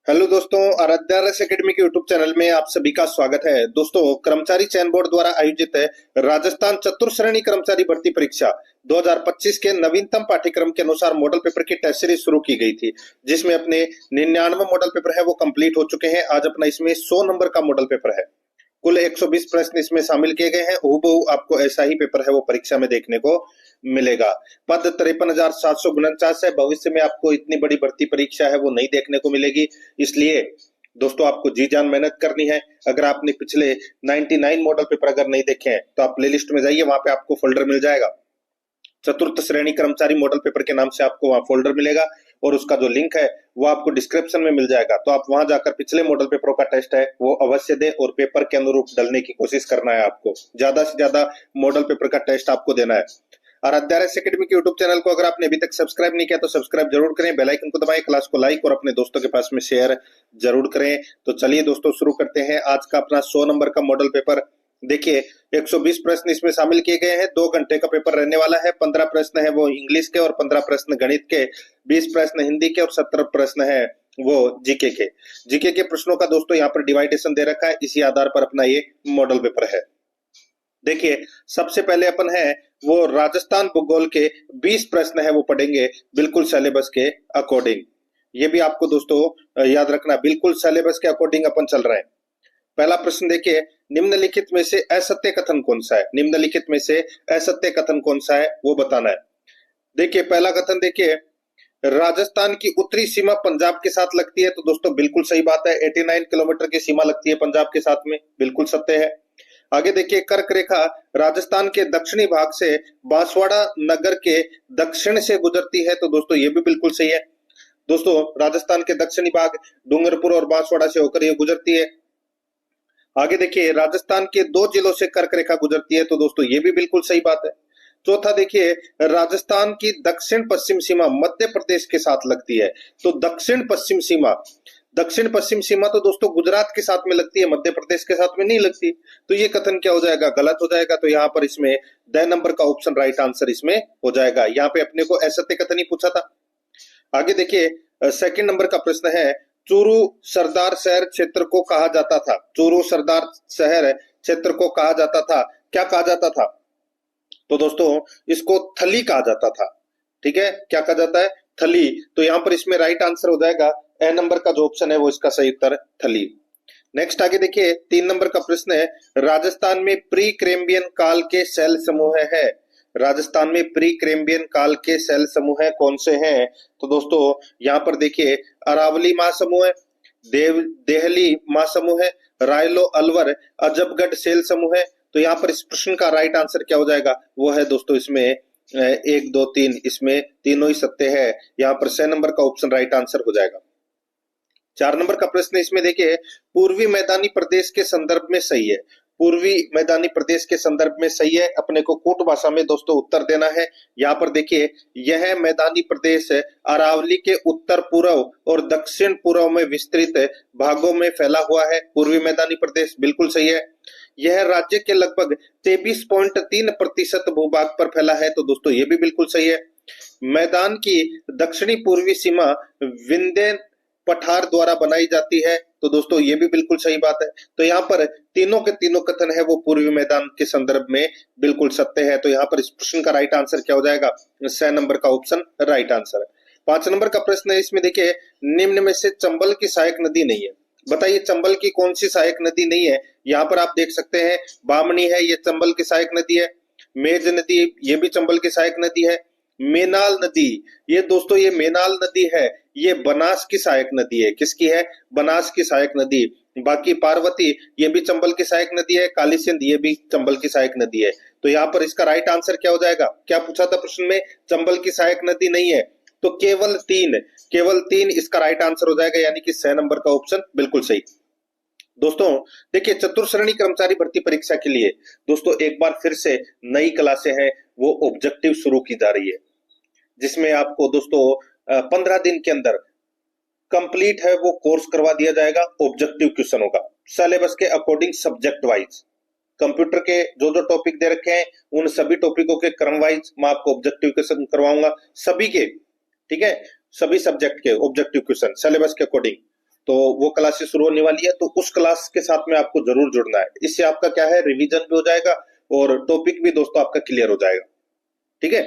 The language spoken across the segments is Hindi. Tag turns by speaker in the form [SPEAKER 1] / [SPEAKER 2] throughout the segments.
[SPEAKER 1] हेलो दोस्तों, आराध्या रस एकेडमी के यूट्यूब चैनल में आप सभी का स्वागत है। दोस्तों, कर्मचारी चयन बोर्ड द्वारा आयोजित राजस्थान चतुर्श्रेणी कर्मचारी भर्ती परीक्षा 2025 के नवीनतम पाठ्यक्रम के अनुसार मॉडल पेपर की टेस्ट सीरीज शुरू की गई थी, जिसमें अपने 99 मॉडल पेपर है वो कंप्लीट हो चुके हैं। आज अपना इसमें 100 नंबर का मॉडल पेपर है। कुल 120 प्रश्न इसमें शामिल किए गए हैं। हूबहू आपको ऐसा ही पेपर है वो परीक्षा में देखने को मिलेगा। पद 53,749 है। भविष्य में आपको इतनी बड़ी भर्ती परीक्षा है वो नहीं देखने को मिलेगी, इसलिए दोस्तों आपको जी जान मेहनत करनी है। अगर आपने पिछले 99 मॉडल पेपर अगर नहीं देखे हैं तो आप प्लेलिस्ट में जाइए, वहां पे आपको फोल्डर मिल जाएगा। चतुर्थ श्रेणी कर्मचारी मॉडल पेपर के नाम से आपको वहां फोल्डर मिलेगा और उसका जो लिंक है वो आपको डिस्क्रिप्शन में मिल जाएगा। तो आप वहां जाकर पिछले मॉडल पेपरों का टेस्ट है वो अवश्य दें और पेपर के अनुरूप डलने की कोशिश करना है। आपको ज्यादा से ज्यादा मॉडल पेपर का टेस्ट आपको देना है। आराध्या रस एकेडमी के यूट्यूब चैनल को अगर आपने अभी तक सब्सक्राइब नहीं किया तो सब्सक्राइब जरूर करें, बेल आइकन को दबाएं, क्लास को लाइक और अपने दोस्तों के पास में शेयर जरूर करें। तो चलिए दोस्तों शुरू करते हैं आज का अपना 100 नंबर का मॉडल पेपर। देखिए 120 प्रश्न इसमें शामिल किए गए हैं। 2 घंटे का पेपर रहने वाला है। 15 प्रश्न है वो इंग्लिश के और 15 प्रश्न गणित के, 20 प्रश्न हिंदी के और 17 प्रश्न है वो जीके के। जीके के प्रश्नों का दोस्तों यहाँ पर डिवाइडेशन दे रखा है, इसी आधार पर अपना ये मॉडल पेपर है। देखिए सबसे पहले अपन है वो राजस्थान भूगोल के 20 प्रश्न है वो पढ़ेंगे बिल्कुल सिलेबस के अकॉर्डिंग। ये भी आपको दोस्तों याद रखना, बिल्कुल सिलेबस के अकॉर्डिंग अपन चल रहे हैं। पहला प्रश्न देखिए, निम्नलिखित में से असत्य कथन कौन सा है? निम्नलिखित में से असत्य कथन कौन सा है वो बताना है। देखिए पहला कथन देखिए, राजस्थान की उत्तरी सीमा पंजाब के साथ लगती है। तो दोस्तों बिल्कुल सही बात है, 89 किलोमीटर की सीमा लगती है पंजाब के साथ में, बिल्कुल सत्य है। आगे देखिए, कर्क रेखा राजस्थान के दक्षिणी भाग से बांसवाड़ा नगर के दक्षिण से गुजरती है। तो दोस्तों ये भी बिल्कुल सही है। दोस्तों राजस्थान के दक्षिणी भाग डूंगरपुर और बांसवाड़ा से होकर ये गुजरती है। आगे देखिए, राजस्थान के 2 जिलों से कर्क रेखा गुजरती है। तो दोस्तों ये भी बिल्कुल सही बात है। चौथा देखिए, राजस्थान की दक्षिण पश्चिम सीमा मध्य प्रदेश के साथ लगती है। तो दक्षिण पश्चिम सीमा, दक्षिण पश्चिम सीमा तो दोस्तों गुजरात के साथ में लगती है, मध्य प्रदेश के साथ में नहीं लगती। तो ये कथन क्या हो जाएगा? गलत हो जाएगा। तो यहाँ पर इसमें द नंबर का ऑप्शन राइट आंसर इसमें हो जाएगा। यहाँ पे अपने को असत्य कथन ही पूछा था। आगे देखिए सेकंड नंबर का प्रश्न है, चूरू सरदार शहर क्षेत्र को कहा जाता था। चूरू सरदार शहर क्षेत्र को कहा जाता था, क्या कहा जाता था? तो दोस्तों इसको थली कहा जाता था। ठीक है, क्या कहा जाता है? थली। तो यहाँ पर इसमें राइट आंसर हो जाएगा ए नंबर का जो ऑप्शन है वो इसका सही उत्तर थली। नेक्स्ट आगे देखिए 3 नंबर का प्रश्न है, राजस्थान में प्री कैम्ब्रियन काल के शैल समूह है। राजस्थान में प्री कैम्ब्रियन काल के शैल समूह कौन से हैं? तो दोस्तों यहाँ पर देखिए, अरावली महासमूह है, देहली महासमूह है, रायलो अलवर अजबगढ़ शैल समूह है। तो यहाँ पर इस प्रश्न का राइट आंसर क्या हो जाएगा? वो है दोस्तों इसमें 1 2 3, इसमें तीनों ही सत्य है। यहाँ पर 6 नंबर का ऑप्शन राइट आंसर हो जाएगा। 4 नंबर का प्रश्न इसमें देखिए, पूर्वी मैदानी प्रदेश के संदर्भ में सही है। पूर्वी मैदानी प्रदेश के संदर्भ में सही है, अपने को कूट भाषा में दोस्तों उत्तर देना है। यहाँ पर देखिए, यह मैदानी प्रदेश अरावली के उत्तर पूर्व और दक्षिण पूर्व में विस्तृत भागों में फैला हुआ है। पूर्वी मैदानी प्रदेश बिल्कुल सही है। यह राज्य के लगभग 23.3% भूभाग पर फैला है। तो दोस्तों ये भी बिल्कुल सही है। मैदान की दक्षिणी पूर्वी सीमा विंध्य पठार द्वारा बनाई जाती है। तो दोस्तों ये भी बिल्कुल सही बात है। तो यहाँ पर तीनों के तीनों कथन है वो पूर्वी मैदान के संदर्भ में बिल्कुल सत्य है। तो यहाँ पर इस प्रश्न का राइट आंसर क्या हो जाएगा? 6 नंबर का ऑप्शन राइट आंसर है। 5 नंबर का प्रश्न है, इसमें देखिए, निम्न में से चंबल की सहायक नदी नहीं है। बताइए चंबल की कौन सी सहायक नदी नहीं है? यहाँ पर आप देख सकते हैं, बामनी है, ये चंबल की सहायक नदी है। मेज नदी, ये भी चंबल की सहायक नदी है। मेनाल नदी, ये दोस्तों ये मेनाल नदी है, ये बनास की सहायक नदी है। किसकी है? बनास की सहायक नदी। बाकी पार्वती, ये भी चंबल की सहायक नदी है। काली सिंध, ये भी चंबल की सहायक नदी है। तो यहाँ पर इसका राइट आंसर क्या हो जाएगा? क्या पूछा था प्रश्न में? चंबल की सहायक नदी नहीं है, तो केवल 3 इसका राइट आंसर हो जाएगा, यानी कि 6 नंबर का ऑप्शन बिल्कुल सही। दोस्तों देखिए, चतुर्श्रेणी कर्मचारी भर्ती परीक्षा के लिए दोस्तों एक बार फिर से नई क्लासें हैं वो ऑब्जेक्टिव शुरू की जा रही है, जिसमें आपको दोस्तों 15 दिन के अंदर कंप्लीट है वो कोर्स करवा दिया जाएगा। ऑब्जेक्टिव क्वेश्चनों का सिलेबस के अकॉर्डिंग सब्जेक्ट वाइज, कंप्यूटर के जो जो टॉपिक दे रखे हैं उन सभी टॉपिकों के क्रम वाइज मैं आपको ऑब्जेक्टिव क्वेश्चन करवाऊंगा, सभी के। ठीक है, सभी सब्जेक्ट के ऑब्जेक्टिव क्वेश्चन सिलेबस के अकॉर्डिंग। तो वो क्लासेस शुरू होने वाली है, तो उस क्लास के साथ में आपको जरूर जुड़ना है। इससे आपका क्या है, रिवीजन भी हो जाएगा और टॉपिक भी दोस्तों आपका क्लियर हो जाएगा। ठीक है,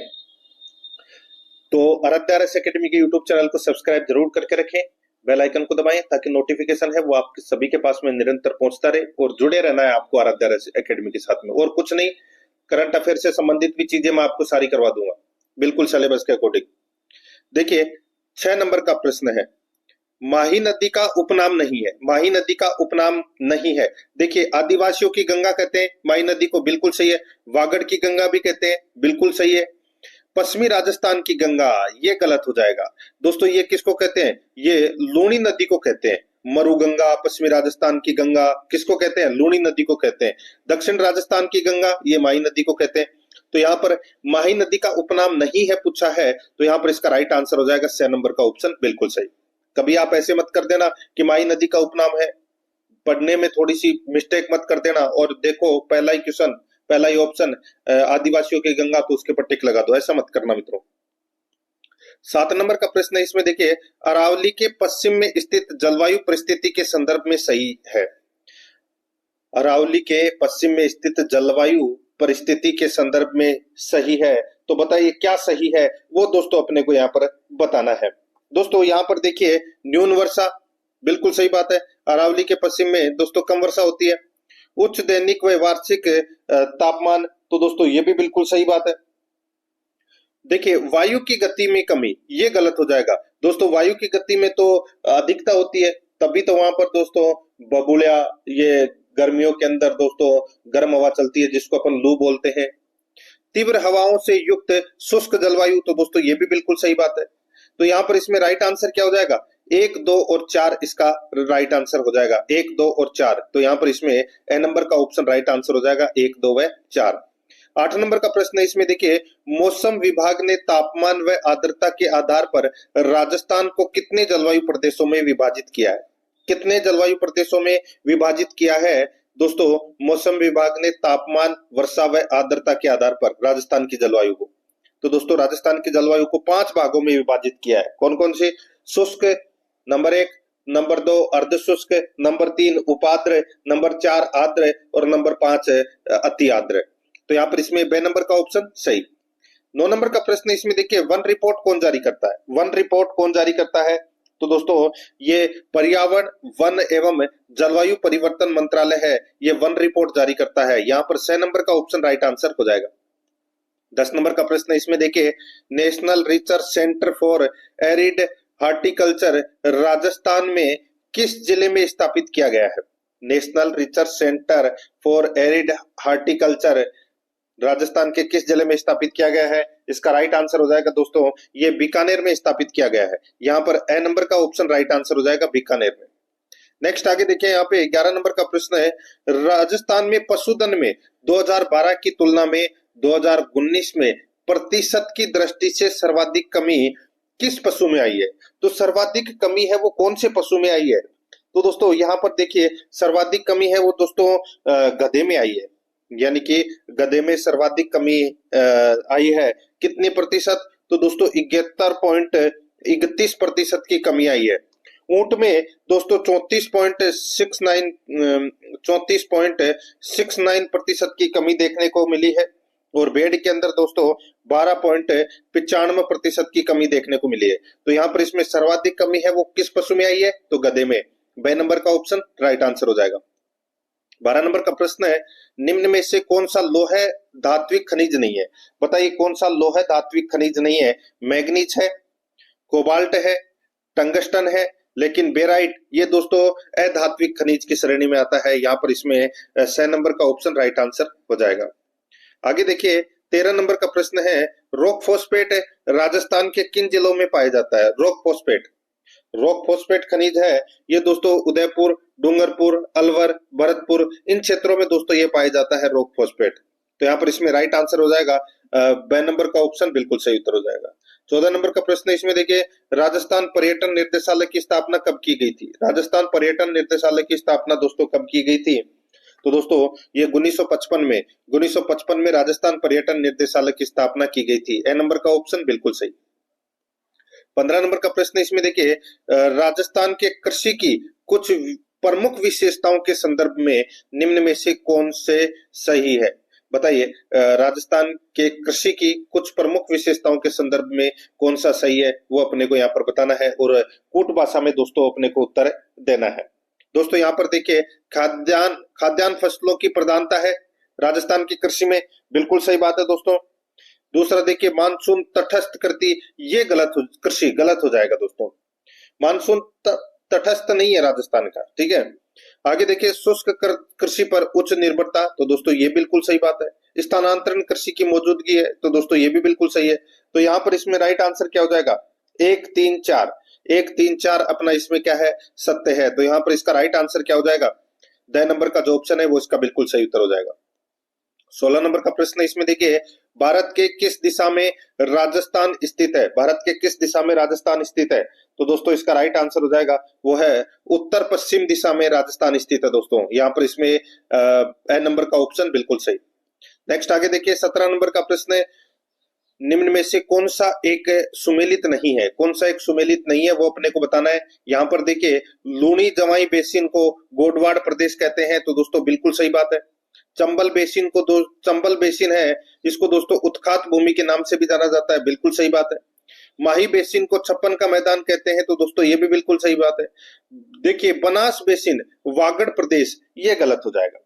[SPEAKER 1] तो आराध्या RS एकेडमी के यूट्यूब चैनल को सब्सक्राइब जरूर करके रखें, बेल आइकन को दबाएं ताकि नोटिफिकेशन है वो आपके सभी के पास में निरंतर पहुंचता रहे, और जुड़े रहना है आपको आराध्या RS एकेडमी के साथ में। और कुछ नहीं, करंट अफेयर से संबंधित भी चीजें मैं आपको सारी करवा दूंगा, बिल्कुल सिलेबस के अकॉर्डिंग। देखिए 6 नंबर का प्रश्न है, माही नदी का उपनाम नहीं है। माही नदी का उपनाम नहीं है। देखिए आदिवासियों की गंगा कहते हैं माही नदी को, बिल्कुल सही है। वागड़ की गंगा भी कहते हैं, बिल्कुल सही है। पश्चिमी राजस्थान की गंगा, ये गलत हो जाएगा दोस्तों। ये किसको कहते हैं, ये लूणी नदी को कहते हैं। मरु गंगा, पश्चिमी राजस्थान की गंगा किसको कहते हैं, लूणी नदी को कहते हैं। दक्षिण राजस्थान की गंगा ये माही नदी को कहते हैं। तो यहाँ पर माही नदी का उपनाम नहीं है पूछा है, तो यहाँ पर इसका राइट आंसर हो जाएगा 6 नंबर का ऑप्शन, बिल्कुल सही। कभी आप ऐसे मत कर देना कि माही नदी का उपनाम है, पढ़ने में थोड़ी सी मिस्टेक मत कर देना और देखो पहला ही क्वेश्चन, पहला ही ऑप्शन आदिवासियों की गंगा, तो उसके पर टिक लगा दो, ऐसा मत करना मित्रों। 7 नंबर का प्रश्न है, इसमें देखिए अरावली के पश्चिम में स्थित जलवायु परिस्थिति के संदर्भ में सही है। अरावली के पश्चिम में स्थित जलवायु परिस्थिति के संदर्भ में सही है, तो बताइए क्या सही है, वो दोस्तों अपने को यहाँ पर बताना है। दोस्तों यहाँ पर देखिए न्यून वर्षा, बिल्कुल सही बात है। अरावली के पश्चिम में दोस्तों कम वर्षा होती है। उच्च दैनिक व वार्षिक तापमान, तो दोस्तों ये भी बिल्कुल सही बात है। देखिए वायु की गति में कमी, ये गलत हो जाएगा दोस्तों। वायु की गति में तो अधिकता होती है, तभी तो वहां पर दोस्तों बबूलिया, ये गर्मियों के अंदर दोस्तों गर्म हवा चलती है जिसको अपन लू बोलते हैं। तीव्र हवाओं से युक्त शुष्क जलवायु, तो दोस्तों ये भी बिल्कुल सही बात है। तो यहाँ पर इसमें राइट आंसर क्या हो जाएगा, 1, 2 और 4 इसका राइट आंसर हो जाएगा, 1, 2 और 4। तो यहाँ पर इसमें ए नंबर का ऑप्शन राइट आंसर हो जाएगा 1, 2 व 4। 8 नंबर का प्रश्न है, इसमें देखिए मौसम विभाग ने तापमान व आर्द्रता के आधार पर राजस्थान को कितने जलवायु प्रदेशों में विभाजित किया है। कितने जलवायु प्रदेशों में विभाजित किया है दोस्तों मौसम विभाग ने तापमान, वर्षा व आर्द्रता के आधार पर राजस्थान की जलवायु को। तो दोस्तों राजस्थान की जलवायु को 5 भागों में विभाजित किया है। कौन कौन से, शुष्क नंबर 1, नंबर 2 अर्ध शुष्क, नंबर 3 उपाद्र, नंबर 4 आर्द्र और नंबर 5 अति आर्द्र। तो यहाँ पर इसमें बे नंबर का ऑप्शन सही। 9 नंबर का प्रश्न इसमें देखिए वन रिपोर्ट कौन जारी करता है। वन रिपोर्ट कौन जारी करता है, तो दोस्तों ये पर्यावरण, वन एवं जलवायु परिवर्तन मंत्रालय है, ये वन रिपोर्ट जारी करता है। यहाँ पर 6 नंबर का ऑप्शन राइट आंसर हो जाएगा। 10 नंबर का प्रश्न इसमें देखिए national research centre for arid horticulture Rajasthan में किस जिले में स्थापित किया गया है। National research centre for arid horticulture Rajasthan के किस जिले में स्थापित किया गया है, इसका राइट आंसर हो जाएगा दोस्तों ये बीकानेर में स्थापित किया गया है। यहाँ पर ए नंबर का ऑप्शन राइट आंसर हो जाएगा बीकानेर में। नेक्स्ट आगे देखिए यहाँ पे 11 नंबर का प्रश्न है, राजस्थान में पशुधन में 2012 की तुलना में 2019 में प्रतिशत की दृष्टि से सर्वाधिक कमी किस पशु में आई है। तो सर्वाधिक कमी है वो कौन से पशु में आई है, तो दोस्तों यहाँ पर देखिए सर्वाधिक कमी है वो दोस्तों गधे में आई है, यानी कि गधे में सर्वाधिक कमी आई है। कितने प्रतिशत, तो दोस्तों 71.31% की कमी आई है। ऊंट में दोस्तों 34.69% की कमी देखने को मिली है, और भेड़ के अंदर दोस्तों 12.95% की कमी देखने को मिली है। तो यहाँ पर इसमें सर्वाधिक कमी है वो किस पशु में आई है, तो गधे में। बे नंबर का ऑप्शन राइट आंसर हो जाएगा। 12 नंबर का प्रश्न है, निम्न में से कौन सा लोह धात्विक खनिज नहीं है। बताइए कौन सा लोह धात्विक खनिज नहीं है। मैग्नीज है, कोबाल्ट है, टंगस्टन है, लेकिन बेराइट ये दोस्तों अधात्विक खनिज की श्रेणी में आता है। यहाँ पर इसमें 6 नंबर का ऑप्शन राइट आंसर हो जाएगा। आगे देखिए 13 नंबर का प्रश्न है, रॉक फॉस्फेट राजस्थान के किन जिलों में पाया जाता है। रॉक फॉस्फेट खनिज है ये दोस्तों उदयपुर, डूंगरपुर, अलवर, भरतपुर, इन क्षेत्रों में दोस्तों ये पाया जाता है रॉक फॉस्फेट। तो यहाँ पर इसमें राइट आंसर हो जाएगा बे नंबर का ऑप्शन बिल्कुल सही उत्तर हो जाएगा। 14 नंबर का प्रश्न इसमें देखिए राजस्थान पर्यटन निर्देशालय की स्थापना कब की गई थी। राजस्थान पर्यटन निर्देशालय की स्थापना दोस्तों कब की गई थी, तो दोस्तों ये 1955 में राजस्थान पर्यटन निर्देशालय की स्थापना की गई थी। ए नंबर का ऑप्शन बिल्कुल सही। 15 नंबर का प्रश्न इसमें देखिए, राजस्थान के कृषि की कुछ प्रमुख विशेषताओं के संदर्भ में निम्न में से कौन से सही है? बताइए, राजस्थान के कृषि की कुछ प्रमुख विशेषताओं के संदर्भ में कौन सा सही है, वो अपने को यहाँ पर बताना है और कूट भाषा में दोस्तों अपने को उत्तर देना है। दोस्तों यहाँ पर देखिए, खाद्यान्न फसलों की प्रधानता है राजस्थान की कृषि में, बिल्कुल सही बात है दोस्तों। दूसरा देखिए, मानसून तटस्थ करती, ये कृषि गलत हो जाएगा दोस्तों। मानसून तटस्थ नहीं है राजस्थान का, ठीक है। आगे देखिए, शुष्क कृषि पर उच्च निर्भरता, तो दोस्तों ये बिल्कुल सही बात है। स्थानांतरण कृषि की मौजूदगी है, तो दोस्तों ये भी बिल्कुल सही है। तो यहाँ पर इसमें राइट आंसर क्या हो जाएगा? 1, 3, 4। 1, 3, 4 अपना इसमें क्या है? सत्य है। तो यहाँ पर इसका राइट आंसर क्या हो जाएगा? द नंबर का जो ऑप्शन है वो इसका बिल्कुल सही उत्तर हो जाएगा। 16 नंबर का प्रश्न इसमें देखिए, भारत के किस दिशा में राजस्थान स्थित है? भारत के किस दिशा में राजस्थान स्थित है? तो दोस्तों इसका राइट आंसर हो जाएगा, वो है उत्तर पश्चिम दिशा में राजस्थान स्थित है दोस्तों। यहाँ पर इसमें ए नंबर का ऑप्शन बिल्कुल सही। नेक्स्ट आगे देखिए, 17 नंबर का प्रश्न है, निम्न में से कौन सा एक सुमेलित नहीं है? कौन सा एक सुमेलित नहीं है वो अपने को बताना है। यहाँ पर देखिए, लूणी जवाई बेसिन को गोडवाड़ प्रदेश कहते हैं, तो दोस्तों बिल्कुल सही बात है। चंबल बेसिन है, इसको दोस्तों उत्खात भूमि के नाम से भी जाना जाता है, बिल्कुल सही बात है। माही बेसिन को छप्पन का मैदान कहते हैं, तो दोस्तों ये भी बिल्कुल सही बात है। देखिए, बनास बेसिन वागड़ प्रदेश, ये गलत हो जाएगा।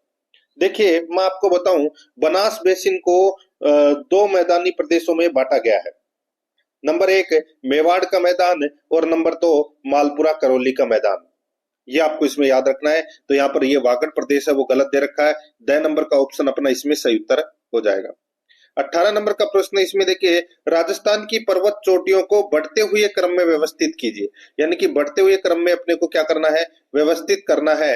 [SPEAKER 1] देखिए, मैं आपको बताऊं, बनास बेसिन को 2 मैदानी प्रदेशों में बांटा गया है। नंबर 1 मेवाड़ का मैदान और नंबर 2 मालपुरा करौली का मैदान, ये आपको इसमें याद रखना है। तो यहाँ पर ये वागड़ प्रदेश है वो गलत दे रखा है, द नंबर का ऑप्शन अपना इसमें सही उत्तर हो जाएगा। 18 नंबर का प्रश्न इसमें देखिए, राजस्थान की पर्वत चोटियों को बढ़ते हुए क्रम में व्यवस्थित कीजिए। यानी कि बढ़ते हुए क्रम में अपने को क्या करना है? व्यवस्थित करना है।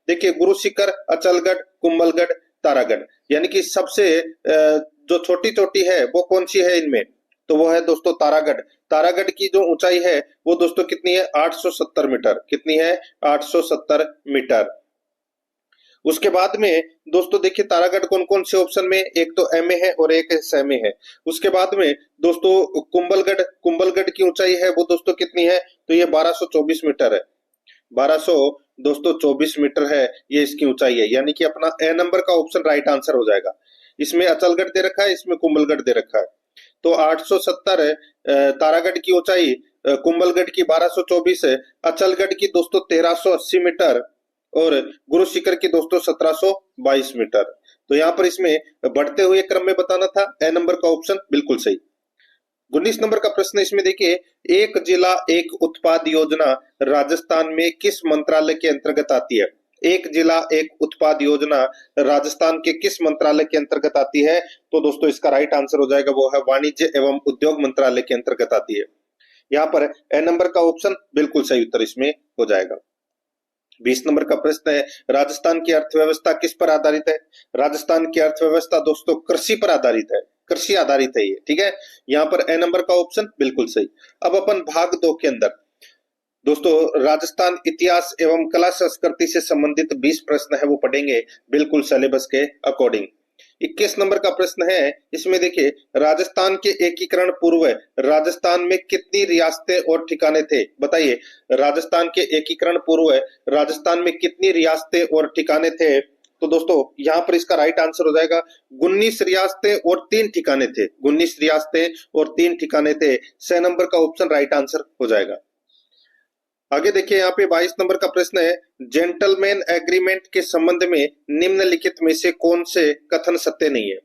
[SPEAKER 1] देखिए, गुरु शिखर, अचलगढ़, कुंभलगढ़, तारागढ़, यानी कि सबसे जो छोटी चोटी है वो कौन सी है इनमें? तो वो है दोस्तों तारागढ़। तारागढ़ की जो ऊंचाई है वो दोस्तों कितनी है? 870 मीटर। कितनी है? 870 मीटर। उसके बाद में दोस्तों देखिए, तारागढ़ कौन कौन से ऑप्शन में? एक तो एम है और एक स में है। उसके बाद में दोस्तों कुंभलगढ़ की ऊंचाई है वो दोस्तों कितनी है? तो ये 1224 मीटर है। 1200 दोस्तों 24 मीटर है ये इसकी ऊंचाई है, यानी कि अपना ए नंबर का ऑप्शन राइट आंसर हो जाएगा। इसमें अचलगढ़ दे रखा है, इसमें कुंभलगढ़ दे रखा है। तो 870 तारागढ़ की ऊंचाई, कुंभलगढ़ की 1224 है, अचलगढ़ की दोस्तों 1380 मीटर और गुरु शिखर की दोस्तों 1722 मीटर। तो यहाँ पर इसमें बढ़ते हुए क्रम में बताना था, ए नंबर का ऑप्शन बिल्कुल सही। 19 नंबर का प्रश्न इसमें देखिए, एक जिला एक उत्पाद योजना राजस्थान में किस मंत्रालय के अंतर्गत आती है? एक जिला एक उत्पाद योजना राजस्थान के किस मंत्रालय के अंतर्गत आती है? तो दोस्तों इसका राइट आंसर हो जाएगा, वो है वाणिज्य एवं उद्योग मंत्रालय के अंतर्गत आती है। यहाँ पर ए नंबर का ऑप्शन बिल्कुल सही उत्तर इसमें हो जाएगा। 20 नंबर का प्रश्न है, राजस्थान की अर्थव्यवस्था किस पर आधारित है? राजस्थान की अर्थव्यवस्था दोस्तों कृषि पर आधारित है, कृषि आधारित है ये, ठीक है। यहाँ पर ए नंबर का ऑप्शन बिल्कुल सही। अब अपन भाग 2 के अंदर दोस्तों राजस्थान इतिहास एवं कला संस्कृति से संबंधित 20 प्रश्न है वो पढ़ेंगे बिल्कुल सिलेबस के अकॉर्डिंग। 21 नंबर का प्रश्न है, इसमें देखिए, राजस्थान के एकीकरण पूर्व राजस्थान में कितनी रियासतें और ठिकाने थे? बताइए, राजस्थान के एकीकरण पूर्व राजस्थान में कितनी रियासतें और ठिकाने थे? तो दोस्तों यहाँ पर इसका राइट आंसर हो जाएगा 19 रियासतें और 3 ठिकाने थे। 19 रियासतें और 3 ठिकाने थे, स नंबर का ऑप्शन राइट आंसर हो जाएगा। आगे देखिए, यहाँ पे 22 नंबर का प्रश्न है, जेंटलमैन एग्रीमेंट के संबंध में निम्नलिखित में से कौन से कथन सत्य नहीं है?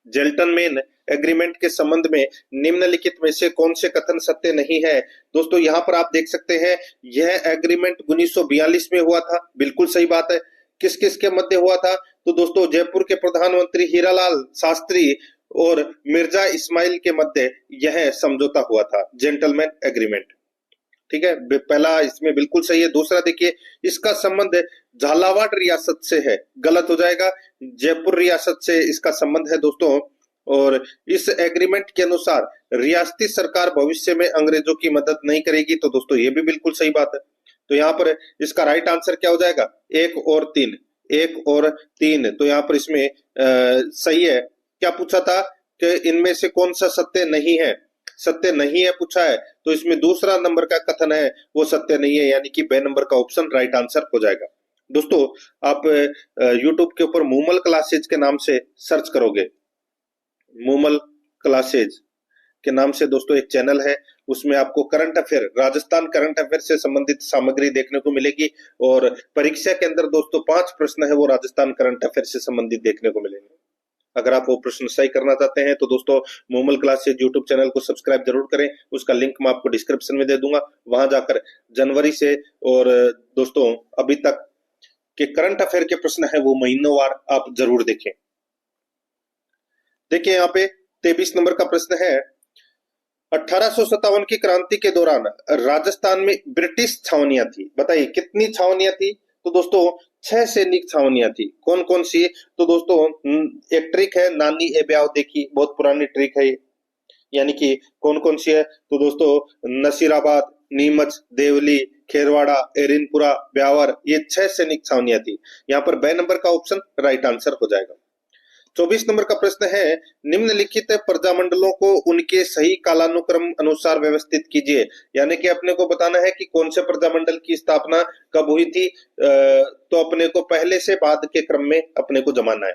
[SPEAKER 1] जेंटलमैन एग्रीमेंट के संबंध में निम्नलिखित में से कौन से कथन सत्य नहीं है? दोस्तों यहाँ पर आप देख सकते हैं, यह एग्रीमेंट 1942 में हुआ था, बिल्कुल सही बात है। किस किस के मध्य हुआ था? तो दोस्तों जयपुर के प्रधानमंत्री हीरालाल शास्त्री और मिर्जा इस्माइल के मध्य यह समझौता हुआ था, जेंटलमैन एग्रीमेंट, ठीक है। पहला इसमें बिल्कुल सही है। दूसरा देखिए, इसका संबंध झालावाड़ रियासत से है, गलत हो जाएगा। जयपुर रियासत से इसका संबंध है दोस्तों। और इस एग्रीमेंट के अनुसार रियासती सरकार भविष्य में अंग्रेजों की मदद नहीं करेगी, तो दोस्तों ये भी बिल्कुल सही बात है। तो यहाँ पर इसका राइट आंसर क्या हो जाएगा? 1 और 3, 1 और 3। तो यहाँ पर इसमें सही है। क्या पूछा था कि इनमें से कौन सा सत्य नहीं है? सत्य नहीं है पूछा है, तो इसमें दूसरा नंबर का कथन है वो सत्य नहीं है, यानी कि बे नंबर का ऑप्शन राइट आंसर हो जाएगा। दोस्तों, आप यूट्यूब के ऊपर मूमल क्लासेज के नाम से सर्च करोगे, मूमल क्लासेज के नाम से दोस्तों एक चैनल है, उसमें आपको current affair, Rajasthan current affair से संबंधित सामग्री देखने को मिलेगी। और परीक्षा के अंदर दोस्तों 5 प्रश्न है वो राजस्थान करंट अफेयर से संबंधित देखने को मिलेंगे। अगर आप वो प्रश्न सही करना चाहते हैं तो दोस्तों मूमल क्लासेज यूट्यूब चैनल को सब्सक्राइब जरूर करें, उसका लिंक मैं आपको डिस्क्रिप्शन में दे दूंगा। वहां जाकर जनवरी से और दोस्तों अभी तक के करंट अफेयर के प्रश्न है वो महीनोंवार आप जरूर देखें। देखिए यहाँ पे 23 नंबर का प्रश्न है, 1857 की क्रांति के दौरान राजस्थान में ब्रिटिश छावनियां थी, बताइए कितनी छावनियां थी? तो दोस्तों 6 सैनिक छावनियां थी। कौन कौन सी? तो दोस्तों एक ट्रिक है नानी ए ब्याव देखी, बहुत पुरानी ट्रिक है ये, यानी कि कौन कौन सी है? तो दोस्तों नसीराबाद, नीमच, देवली, खेरवाड़ा, एरिनपुरा, ब्यावर, ये 6 सैनिक छावनियां थी। यहाँ पर बे नंबर का ऑप्शन राइट आंसर हो जाएगा। 24 नंबर का प्रश्न है, निम्नलिखित प्रजामंडलों को उनके सही कालानुक्रम अनुसार व्यवस्थित कीजिए, यानी कि अपने को बताना है कि कौन से प्रजामंडल की स्थापना कब हुई थी, तो अपने को पहले से बाद के क्रम में अपने को जमाना है।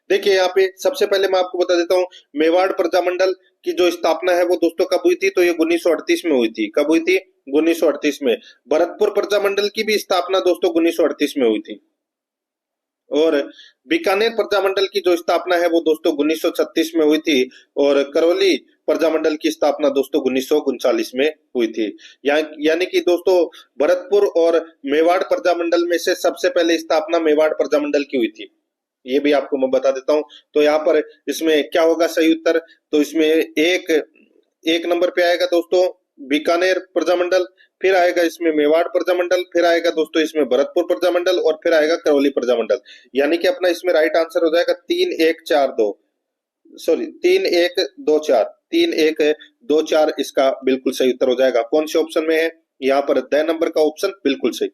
[SPEAKER 1] देखिए यहाँ पे सबसे पहले मैं आपको बता देता हूँ, मेवाड़ प्रजामंडल की जो स्थापना है वो दोस्तों कब हुई थी? तो ये 1938 में हुई थी। कब हुई थी? 1938 में। भरतपुर प्रजामंडल की भी स्थापना दोस्तों 1938 में हुई थी। और बीकानेर प्रजामंडल की जो स्थापना है वो दोस्तों 1936 में हुई थी। और करौली प्रजामंडल की स्थापना दोस्तों 1939 में हुई थी। यानी कि दोस्तों भरतपुर और मेवाड़ प्रजामंडल में से सबसे पहले स्थापना मेवाड़ प्रजामंडल की हुई थी, ये भी आपको मैं बता देता हूं। तो यहाँ पर इसमें क्या होगा सही उत्तर? तो इसमें एक नंबर पे आएगा दोस्तों बीकानेर प्रजामंडल, फिर आएगा इसमें मेवाड़ प्रजामंडल, फिर आएगा दोस्तों इसमें भरतपुर प्रजामंडल और फिर आएगा करौली प्रजामंडल। यानी कि अपना इसमें राइट आंसर हो जाएगा 3-1-4-2, सॉरी 3-1-2-4, 3-1-2-4 इसका बिल्कुल सही उत्तर हो जाएगा। कौन से ऑप्शन में है? यहाँ पर द नंबर का ऑप्शन बिल्कुल सही।